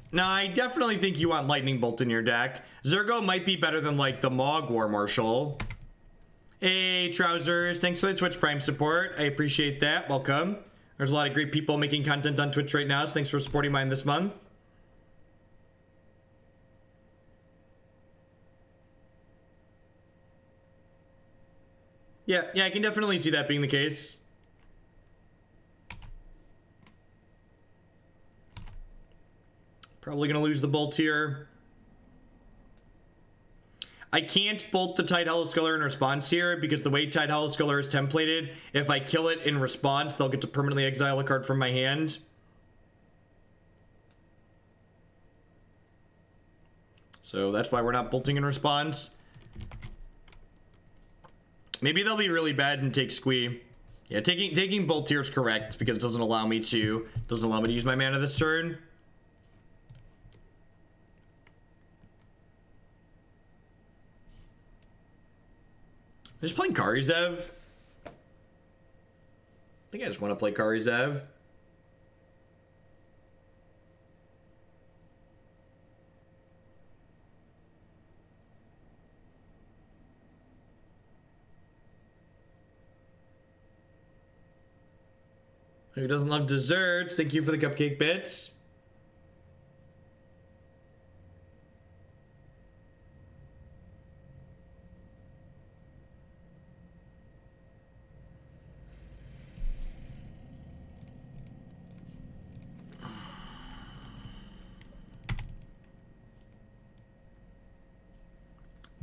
No, I definitely think you want Lightning Bolt in your deck. Zergo might be better than like the Mogg War Marshal. Hey, Trousers. Thanks for the Twitch Prime support. I appreciate that. Welcome. There's a lot of great people making content on Twitch right now, so thanks for supporting mine this month. Yeah, I can definitely see that being the case. Probably gonna lose the bolt here. I can't bolt the Tide Hellskuller in response here because the way Tide Hellskuller is templated, if I kill it in response, they'll get to permanently exile a card from my hand. So that's why we're not bolting in response. Maybe they'll be really bad and take Squee. Yeah, taking bolt here is correct because it doesn't allow me to use my mana this turn. Just playing Kari Zev. I think I just want to play Kari Zev. Who doesn't love desserts? Thank you for the cupcake bits.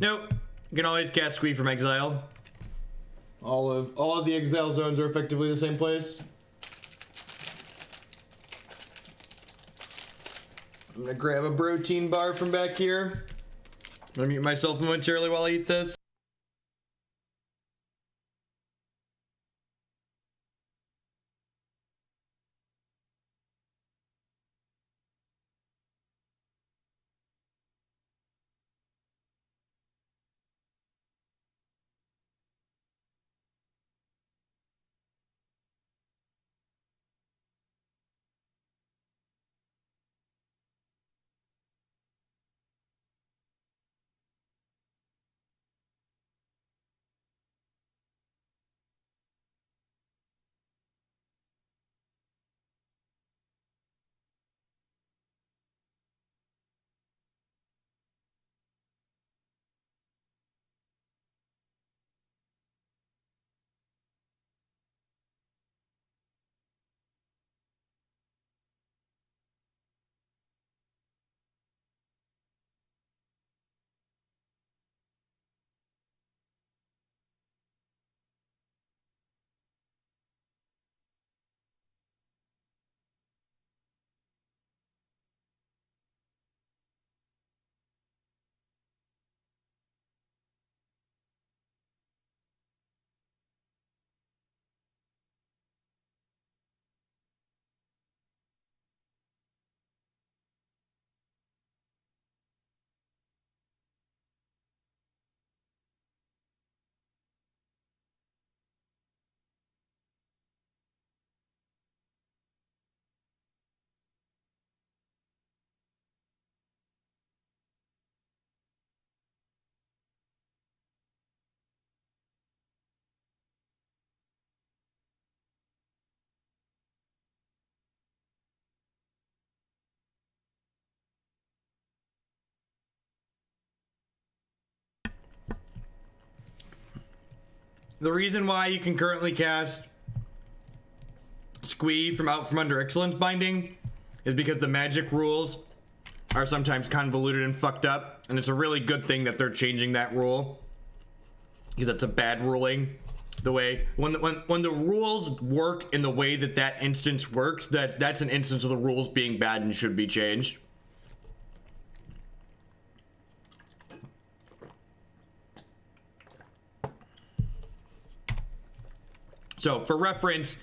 Nope. You can always cast Squee from exile. All of the exile zones are effectively the same place. I'm gonna grab a protein bar from back here. I'm gonna mute myself momentarily while I eat this. The reason why you can currently cast Squee from out from under Excellence Binding is because the magic rules are sometimes convoluted and fucked up, and it's a really good thing that they're changing that rule because that's a bad ruling. The way when the rules work in the way that that instance works, that's an instance of the rules being bad and should be changed. So for reference,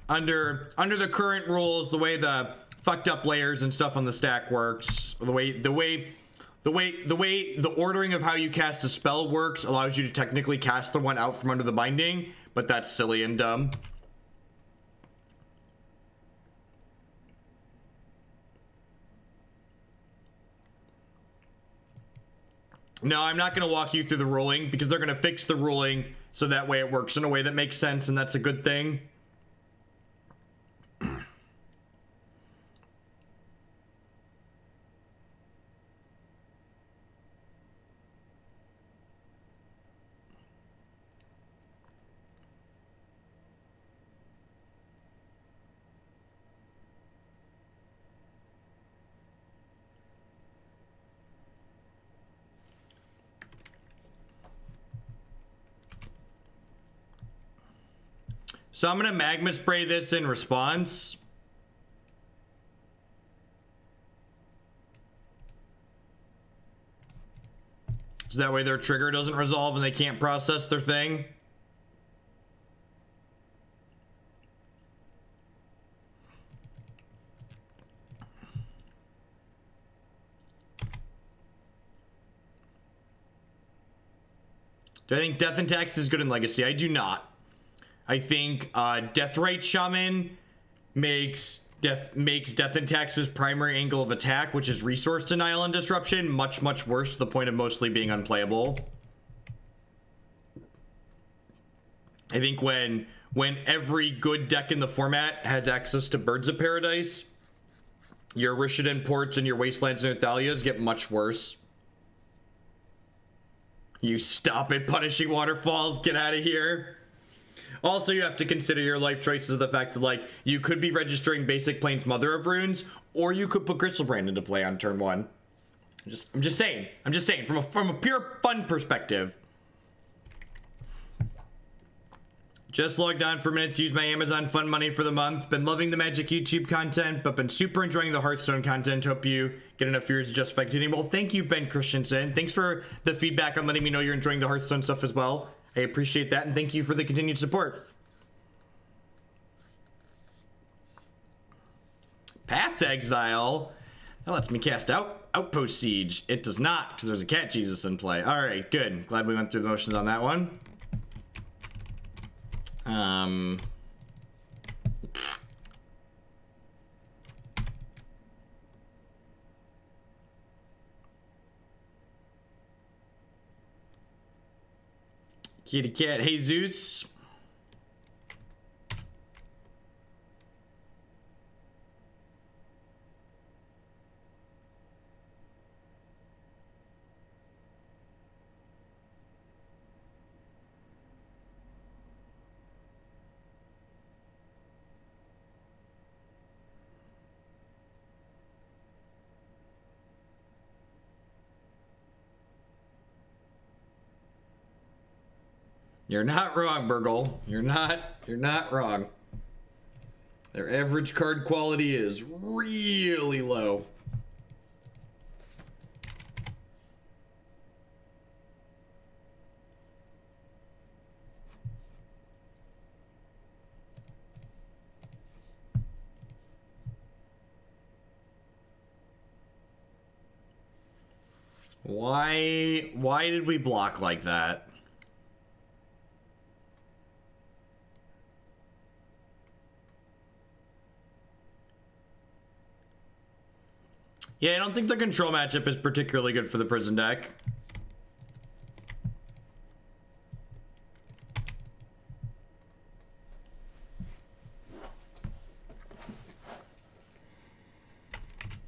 under the current rules, the way the fucked up layers and stuff on the stack works, the way the ordering of how you cast a spell works allows you to technically cast the one out from under the binding, but that's silly and dumb. No, I'm not going to walk you through the ruling because they're going to fix the ruling so that way it works in a way that makes sense, and that's a good thing. So I'm going to Magma Spray this in response. So that way their trigger doesn't resolve and they can't process their thing. Do I think Death and Tax is good in Legacy? I do not. I think Deathrite Shaman makes Death and Tax's primary angle of attack, which is resource denial and disruption, much, much worse to the point of mostly being unplayable. I think when every good deck in the format has access to Birds of Paradise, your Rishadan Ports and your Wastelands and Athalias get much worse. You stop it, Punishing Waterfalls, get out of here. Also, you have to consider your life choices of the fact that, like, you could be registering basic Plains Mother of Runes, or you could put Griselbrand into play on turn 1. I'm just saying, from a pure fun perspective. Just logged on for minutes, used my Amazon Fun money for the month. Been loving the Magic YouTube content, but been super enjoying the Hearthstone content. Hope you get enough viewers to justify continuing. Well, thank you, Ben Christensen. Thanks for the feedback on letting me know you're enjoying the Hearthstone stuff as well. I appreciate that, and thank you for the continued support. Path to Exile. That lets me cast Outpost Siege. It does not, because there's a Cat Jesus in play. All right, good. Glad we went through the motions on that one. Kitty Cat Jesus. You're not wrong, Burgle. You're not wrong. Their average card quality is really low. Why did we block like that? Yeah, I don't think the control matchup is particularly good for the prison deck.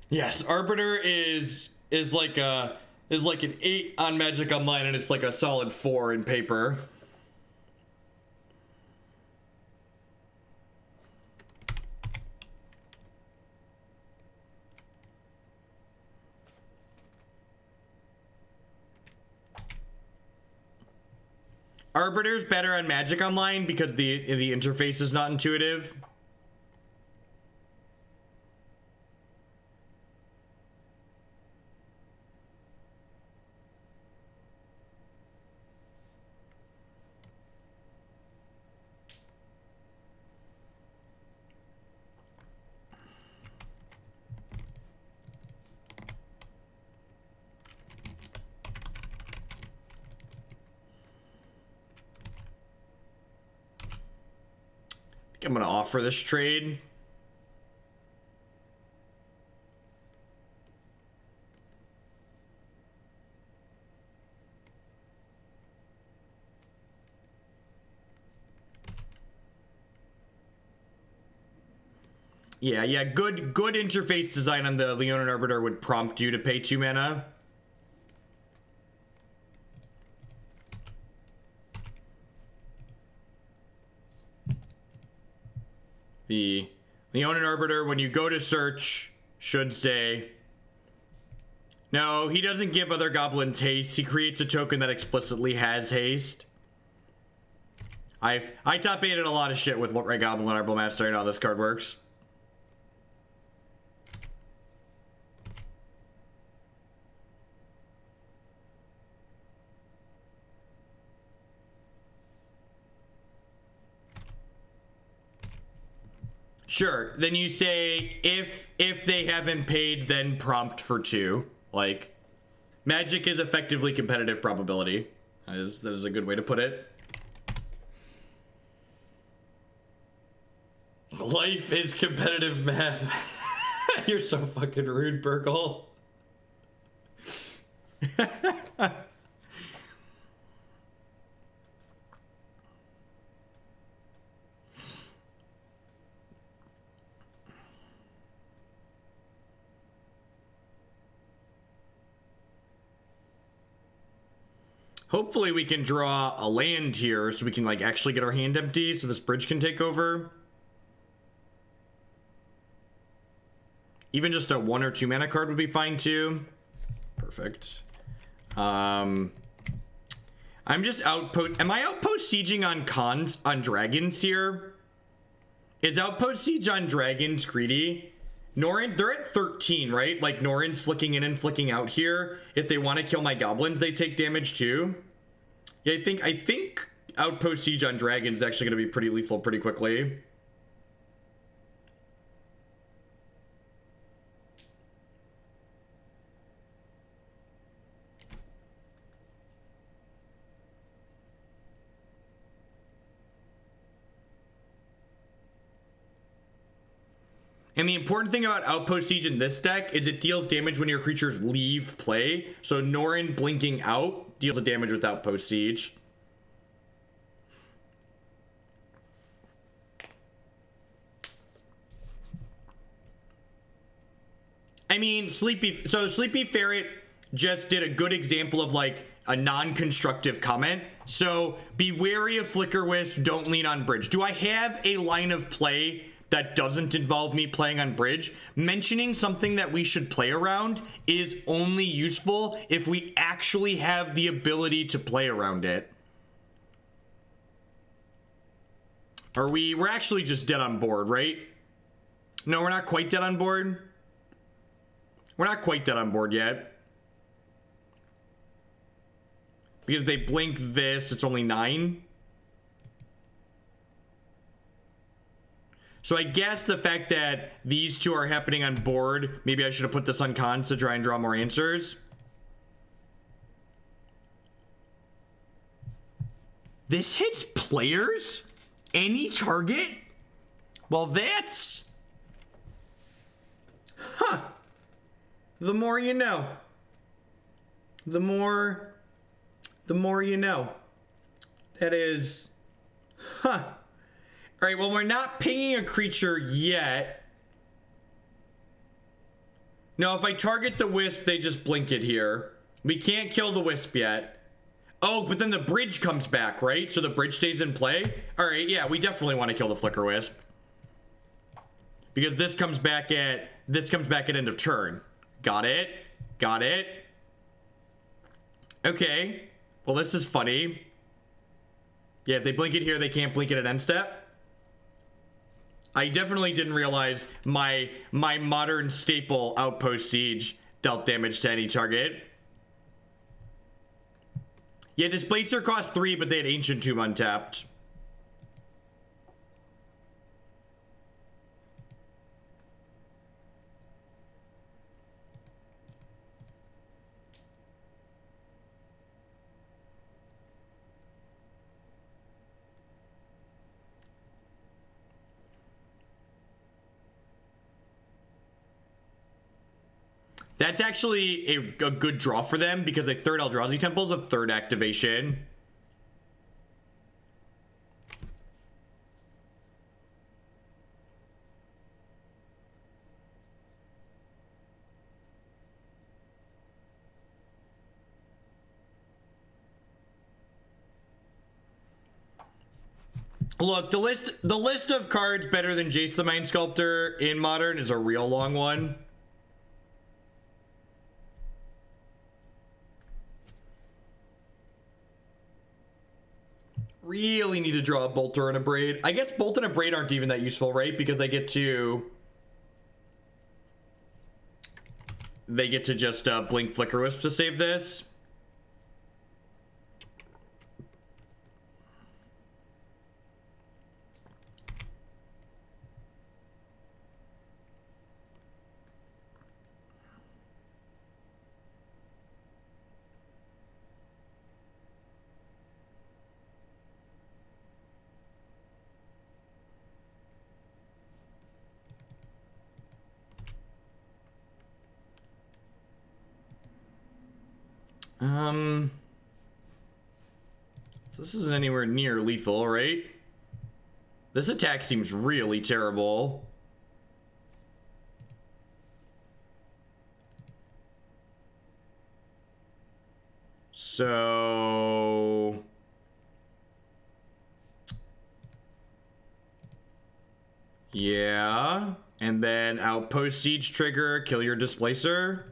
Yes, Arbiter is like an 8 on Magic Online, and it's like a solid 4 in paper. Arbiter's better on Magic Online because the interface is not intuitive. I'm gonna offer this trade. Yeah, good interface design on the Leonin Arbiter would prompt you to pay 2 mana. The Leonin Arbiter, when you go to search, should say... No, he doesn't give other goblins haste. He creates a token that explicitly has haste. I top 8'd a lot of shit with Goblin Rabblemaster. I know how this card works. Sure. Then you say if they haven't paid, then prompt for 2. Like, Magic is effectively competitive probability. That is a good way to put it. Life is competitive math. You're so fucking rude, Burgle. Hopefully we can draw a land here so we can like actually get our hand empty so this bridge can take over. Even just a 1 or 2 mana card would be fine too. Perfect. I'm just outpost. Am I outpost sieging on dragons here? Is outpost siege on dragons greedy? Norin, they're at 13, right? Like Norin's flicking in and flicking out here. If they want to kill my goblins, they take damage too. Yeah, I think outpost siege on dragons is actually going to be pretty lethal pretty quickly. And the important thing about Outpost Siege in this deck is it deals damage when your creatures leave play. So Norin blinking out deals a damage with Outpost Siege. I mean, Sleepy Ferret just did a good example of like a non-constructive comment. So be wary of Flicker Wisp, don't lean on Bridge. Do I have a line of play that doesn't involve me playing on Bridge? Mentioning something that we should play around is only useful if we actually have the ability to play around it. We're actually just dead on board, right? No, we're not quite dead on board. We're not quite dead on board yet. Because they blink this, it's only 9. So I guess the fact that these two are happening on board, maybe I should have put this on cons to try and draw more answers. This hits players? Any target? Well, that's... Huh. The more you know. The more you know. That is... Huh. All right, well, we're not pinging a creature yet. No, if I target the Wisp, they just blink it here. We can't kill the Wisp yet. Oh, but then the Bridge comes back, right? So the Bridge stays in play? All right, yeah, we definitely want to kill the Flicker Wisp. Because this comes back at end of turn. Got it. Got it. Okay. Well, this is funny. Yeah, if they blink it here, they can't blink it at end step. I definitely didn't realize my modern staple Outpost Siege dealt damage to any target. Yeah, Displacer cost 3, but they had Ancient Tomb untapped. That's actually a good draw for them because a third Eldrazi Temple is a third activation. Look, the list of cards better than Jace the Mind Sculptor in Modern is a real long one. Really need to draw a Bolter and a Abrade. I guess Bolt and Abrade aren't even that useful, right? Because they get to just blink Flicker Wisp to save this. So this isn't anywhere near lethal, right? This attack seems really terrible. So... yeah. And then Outpost Siege trigger, kill your Displacer.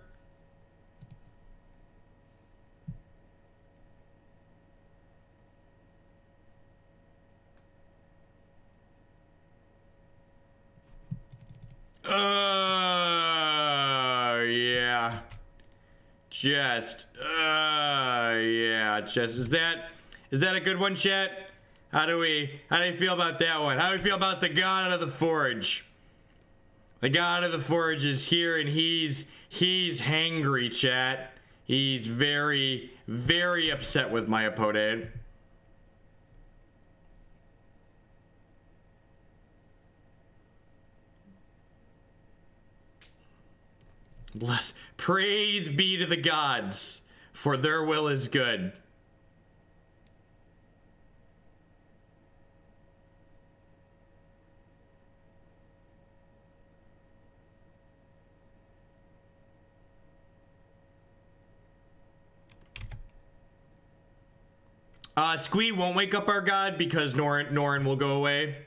Yeah. Just, is that a good one, chat? How do you feel about that one? How do you feel about the God of the Forge? The God of the Forge is here and he's hangry, chat. He's very, very upset with my opponent. Bless, praise be to the gods, for their will is good. Squee won't wake up our god because Norin will go away.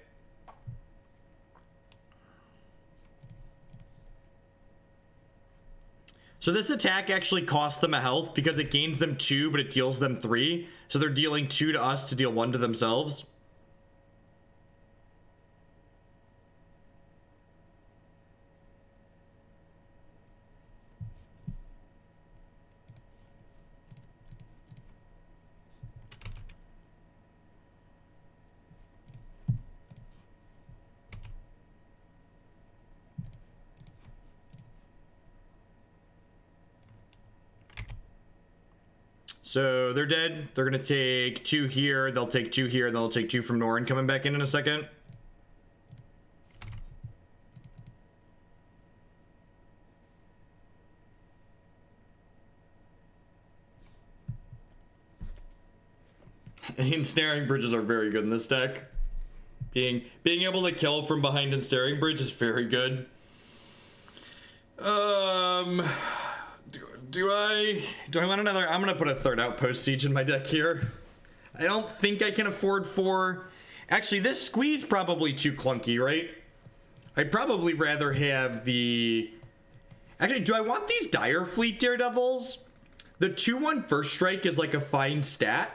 So this attack actually costs them a health because it gains them 2, but it deals them 3. So they're dealing 2 to us to deal 1 to themselves. So they're dead. They're gonna take 2 here. They'll take 2 here. And they'll take 2 from Norin coming back in a second. Ensnaring Bridges are very good in this deck. Being able to kill from behind Ensnaring Bridge is very good. Do I want another? I'm gonna put a 3rd Outpost Siege in my deck here. I don't think I can afford 4. Actually, this Squee's probably too clunky, right? I'd probably rather have the... Actually, do I want these Dire Fleet Daredevils? The 2/1 first strike is like a fine stat.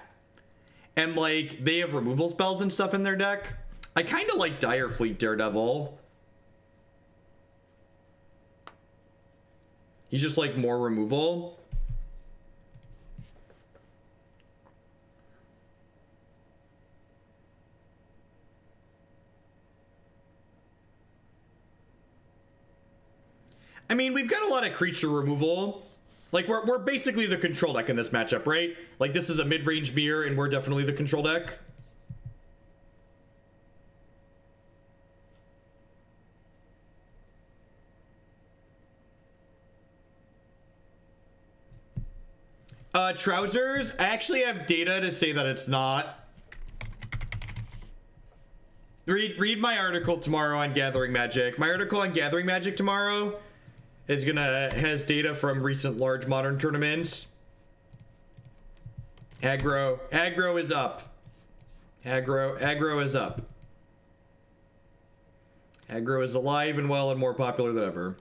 And like, they have removal spells and stuff in their deck. I kind of like Dire Fleet Daredevil. He's just like more removal. I mean, we've got a lot of creature removal. Like, we're basically the control deck in this matchup, right? Like, this is a mid-range mirror, and we're definitely the control deck. Trousers, I actually have data to say that it's not. Read my article tomorrow on Gathering Magic. My article on Gathering Magic tomorrow has data from recent large modern tournaments. Aggro is up. Aggro is up. Aggro is alive and well and more popular than ever.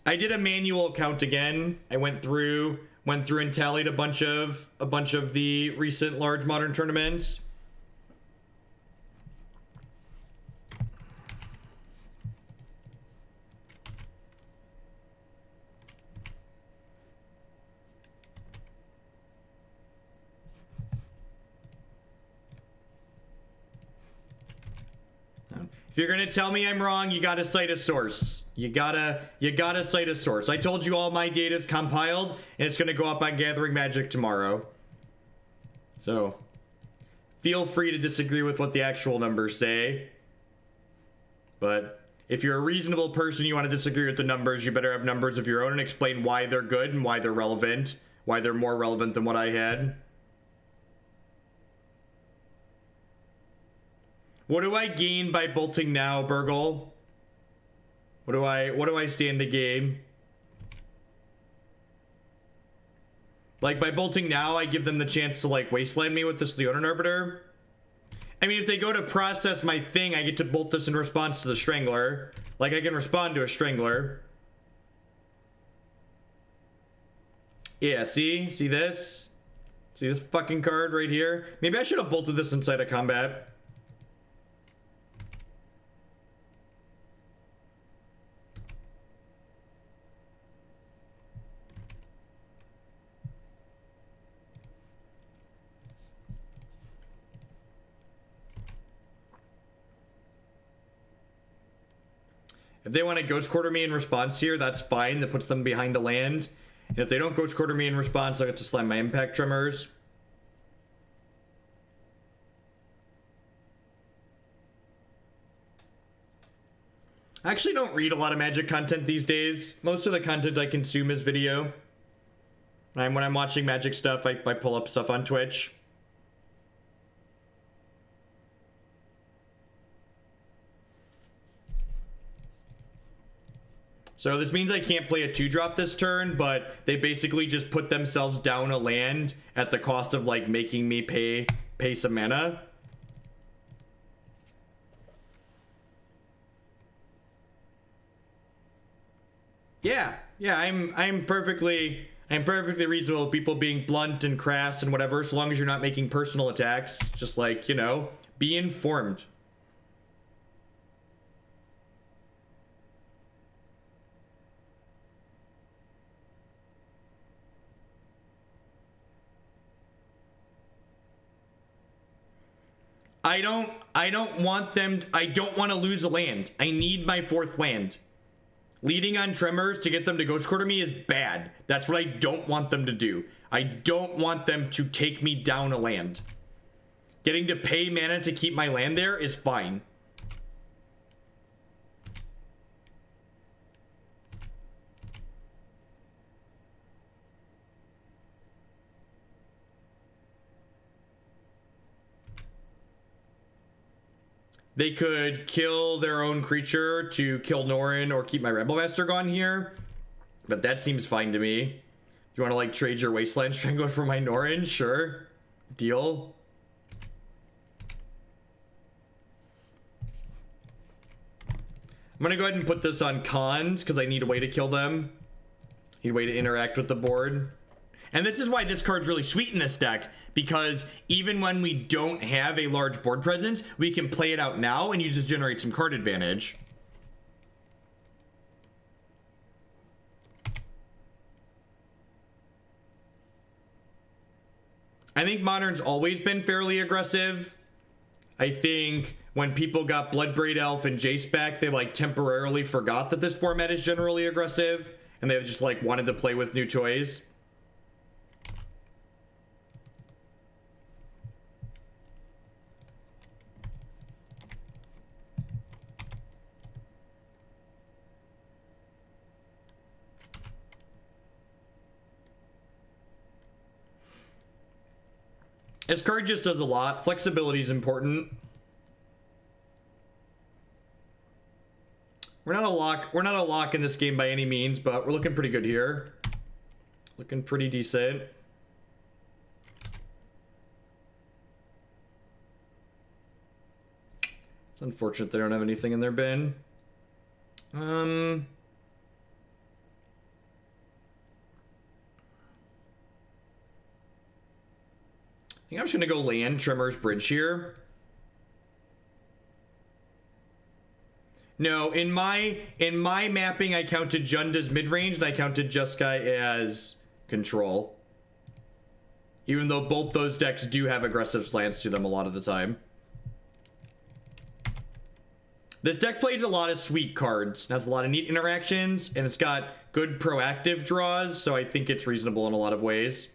I did a manual count again. I went through and tallied a bunch of the recent large modern tournaments. If you're gonna tell me I'm wrong, you gotta cite a source. You gotta cite a source. I told you all my data is compiled, and it's gonna go up on Gathering Magic tomorrow. So, feel free to disagree with what the actual numbers say. But if you're a reasonable person, you want to disagree with the numbers, you better have numbers of your own and explain why they're good and why they're relevant. Why they're more relevant than what I had. What do I gain by bolting now, Burgle? What do I stand to gain? Like, by bolting now, I give them the chance to, like, wasteland me with this Leonin Arbiter. I mean, if they go to process my thing, I get to bolt this in response to the Strangler. Like, I can respond to a Strangler. Yeah, see? See this? See this fucking card right here? Maybe I should have bolted this inside of combat. If they want to Ghost Quarter me in response here, that's fine. That puts them behind the land. And if they don't Ghost Quarter me in response, I'll get to slam my Impact Tremors. I actually don't read a lot of Magic content these days. Most of the content I consume is video. When I'm watching Magic stuff, I pull up stuff on Twitch. So this means I can't play a 2-drop this turn, but they basically just put themselves down a land at the cost of, like, making me pay some mana. Yeah, I'm perfectly reasonable with people being blunt and crass and whatever, so long as you're not making personal attacks. Just, like, you know, be informed. I don't want to lose a land. I need my 4th land. Leading on Tremors to get them to Ghost Quarter me is bad. That's what I don't want them to do. I don't want them to take me down a land. Getting to pay mana to keep my land there is fine. They could kill their own creature to kill Norin or keep my Rabblemaster gone here. But that seems fine to me. If you want to, like, trade your Wasteland Strangler for my Norin, sure. Deal. I'm going to go ahead and put this on cons because I need a way to kill them. Need a way to interact with the board. And this is why this card's really sweet in this deck, because even when we don't have a large board presence, we can play it out now and use this to generate some card advantage. I think Modern's always been fairly aggressive. I think when people got Bloodbraid Elf and Jace back, they, like, temporarily forgot that this format is generally aggressive, and they just, like, wanted to play with new toys. This card just does a lot. Flexibility is important. We're not a lock. We're not a lock in this game by any means, but we're looking pretty good here. Looking pretty decent. It's unfortunate they don't have anything in their bin. I think I'm just gonna go land Tremors Bridge here. No, in my mapping, I counted Junda's mid-range and I counted Jeskai as control. Even though both those decks do have aggressive slants to them a lot of the time. This deck plays a lot of sweet cards. It has a lot of neat interactions, and it's got good proactive draws, so I think it's reasonable in a lot of ways.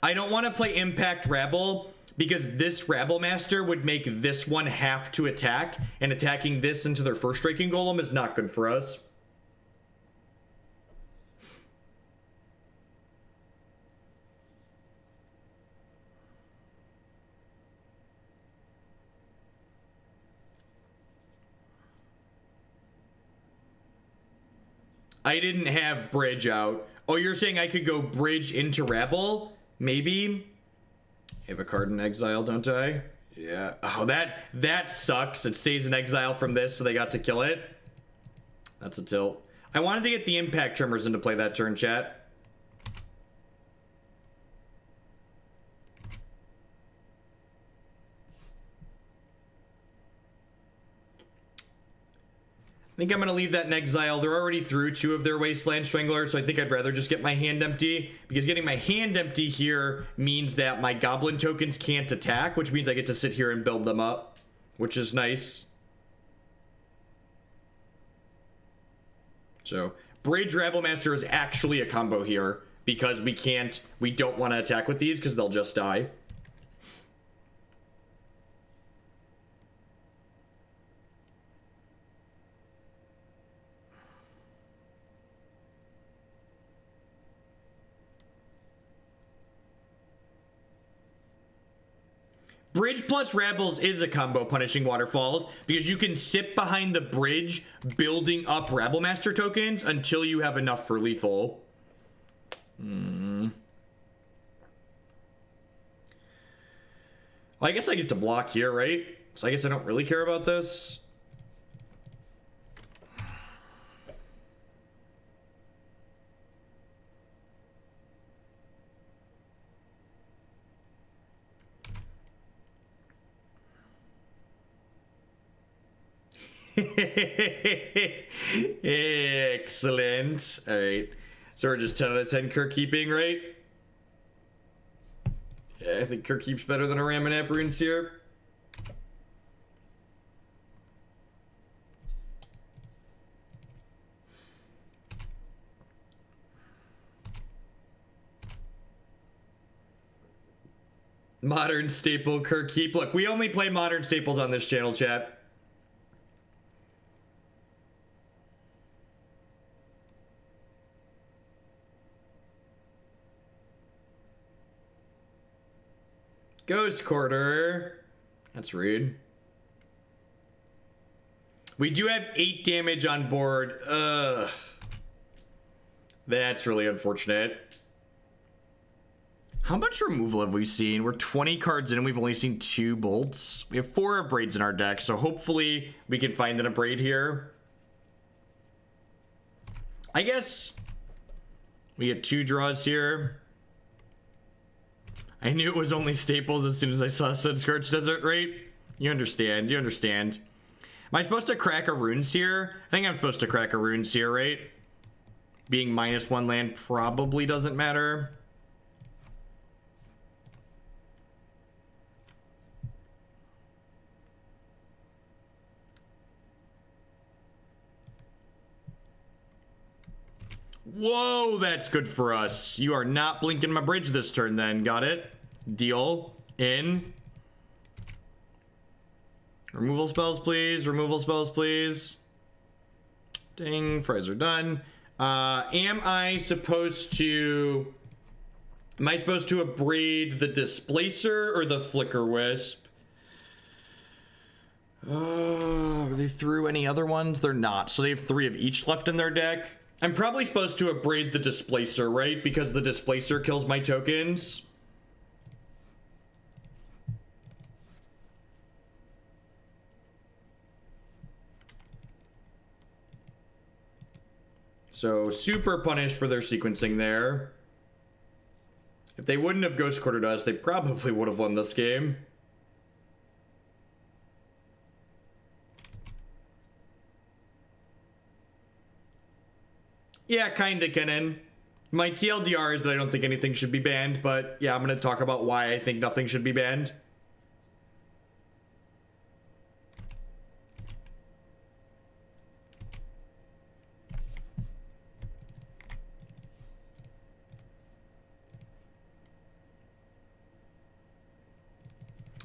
I don't want to play Impact Rabble because this Rabblemaster would make this one have to attack, and attacking this into their first striking golem is not good for us. I didn't have Bridge out. Oh, you're saying I could go Bridge into Rabble? Maybe. I have a card in exile, don't I? Yeah. Oh, that sucks. It stays in exile from this, so they got to kill it. That's a tilt. I wanted to get the Impact Tremors into play that turn, chat. I think I'm going to leave that in exile. They're already through 2 of their Wasteland Stranglers, so I think I'd rather just get my hand empty, because getting my hand empty here means that my Goblin tokens can't attack, which means I get to sit here and build them up, which is nice. So, Bridge Rabblemaster is actually a combo here, because we don't want to attack with these, because they'll just die. Bridge plus Rabbles is a combo punishing Waterfalls because you can sit behind the bridge building up Rabblemaster tokens until you have enough for lethal. Well, I guess I get to block here, right? So I guess I don't really care about this. Excellent. All right. So we're just 10 out of 10 Kher Keeping, right? Yeah, I think Kher Keep's better than a Ramunap Ruins here. Modern staple Kher Keep. Look, we only play modern staples on this channel, chat. Ghost Quarter. That's rude. We do have 8 damage on board. Ugh. That's really unfortunate. How much removal have we seen? We're 20 cards in and we've only seen 2 bolts. We have 4 Abrades in our deck, so hopefully we can find an Abrade here. I guess we get 2 draws here. I knew it was only staples as soon as I saw Sunscorched Desert, right? You understand, you understand. Am I supposed to crack a runes here? I think I'm supposed to crack a runes here, right? Being -1 land probably doesn't matter. Whoa, that's good for us. You are not blinking my bridge this turn then. Got it? Deal. In. Removal spells, please. Removal spells, please. Ding, fries are done. Am I supposed to Abrade the Displacer or the Flicker Wisp? Are they through any other ones? They're not. So they have 3 of each left in their deck. I'm probably supposed to Abrade the Displacer, right? Because the Displacer kills my tokens. So super punished for their sequencing there. If they wouldn't have Ghost Quartered us, they probably would have won this game. Yeah, kinda, Kenan. My TLDR is that I don't think anything should be banned, but yeah, I'm gonna talk about why I think nothing should be banned.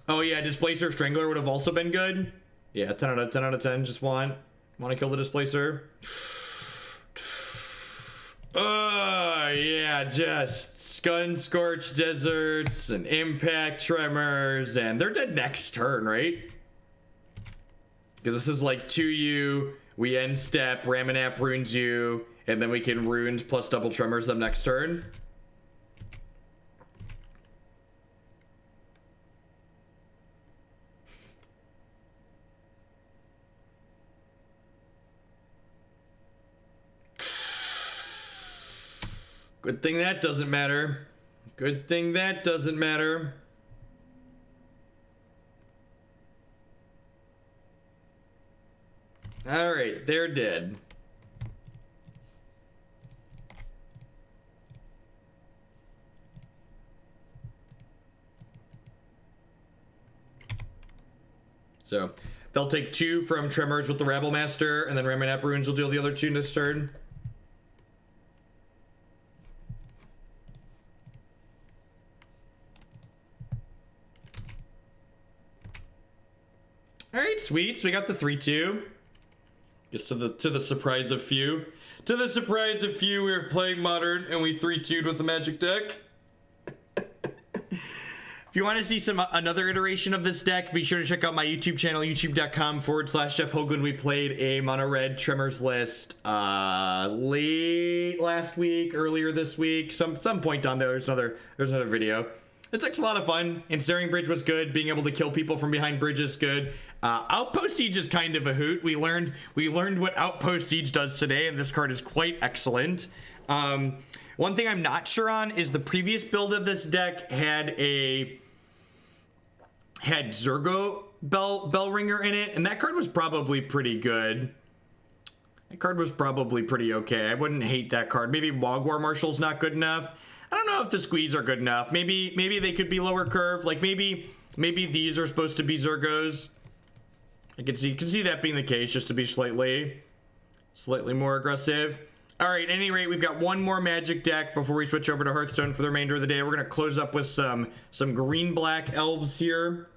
Oh yeah, Displacer Strangler would have also been good. Yeah, 10 out of 10. Just want to kill the Displacer. Yeah, just Sunscorched Deserts and Impact Tremors, and they're dead next turn, right? Because this is like 2U, we end step, Ramunap Ruins you, and then we can Runes plus double Tremors them next turn. Good thing that doesn't matter. Good thing that doesn't matter. Alright, they're dead. So, they'll take 2 from Tremors with the Rabblemaster, and then Ramunap Ruins will deal the other 2 this turn. Alright, sweet. So we got the 3-2. Guess to the surprise of few. To the surprise of few, we were playing Modern and we 3-2'd with the Magic deck. If you want to see another iteration of this deck, be sure to check out my YouTube channel, youtube.com/Jeff Hoagland. We played a mono red Tremors list late last week, earlier this week, some point down there. There's another video. It's a lot of fun. Ensnaring Bridge was good. Being able to kill people from behind bridge is good. Outpost Siege is kind of a hoot. We learned what Outpost Siege does today, and this card is quite excellent. One thing I'm not sure on is the previous build of this deck had Zergo Bellringer in it, and that card was probably pretty good. That card was probably pretty okay. I wouldn't hate that card. Maybe Mogg War Marshal's not good enough. I don't know if the Squees are good enough. Maybe they could be lower curve. Like maybe these are supposed to be Zergos. I can see that being the case, just to be slightly more aggressive. All right, at any rate, we've got one more Magic deck before we switch over to Hearthstone for the remainder of the day. We're gonna close up with some green-black elves here.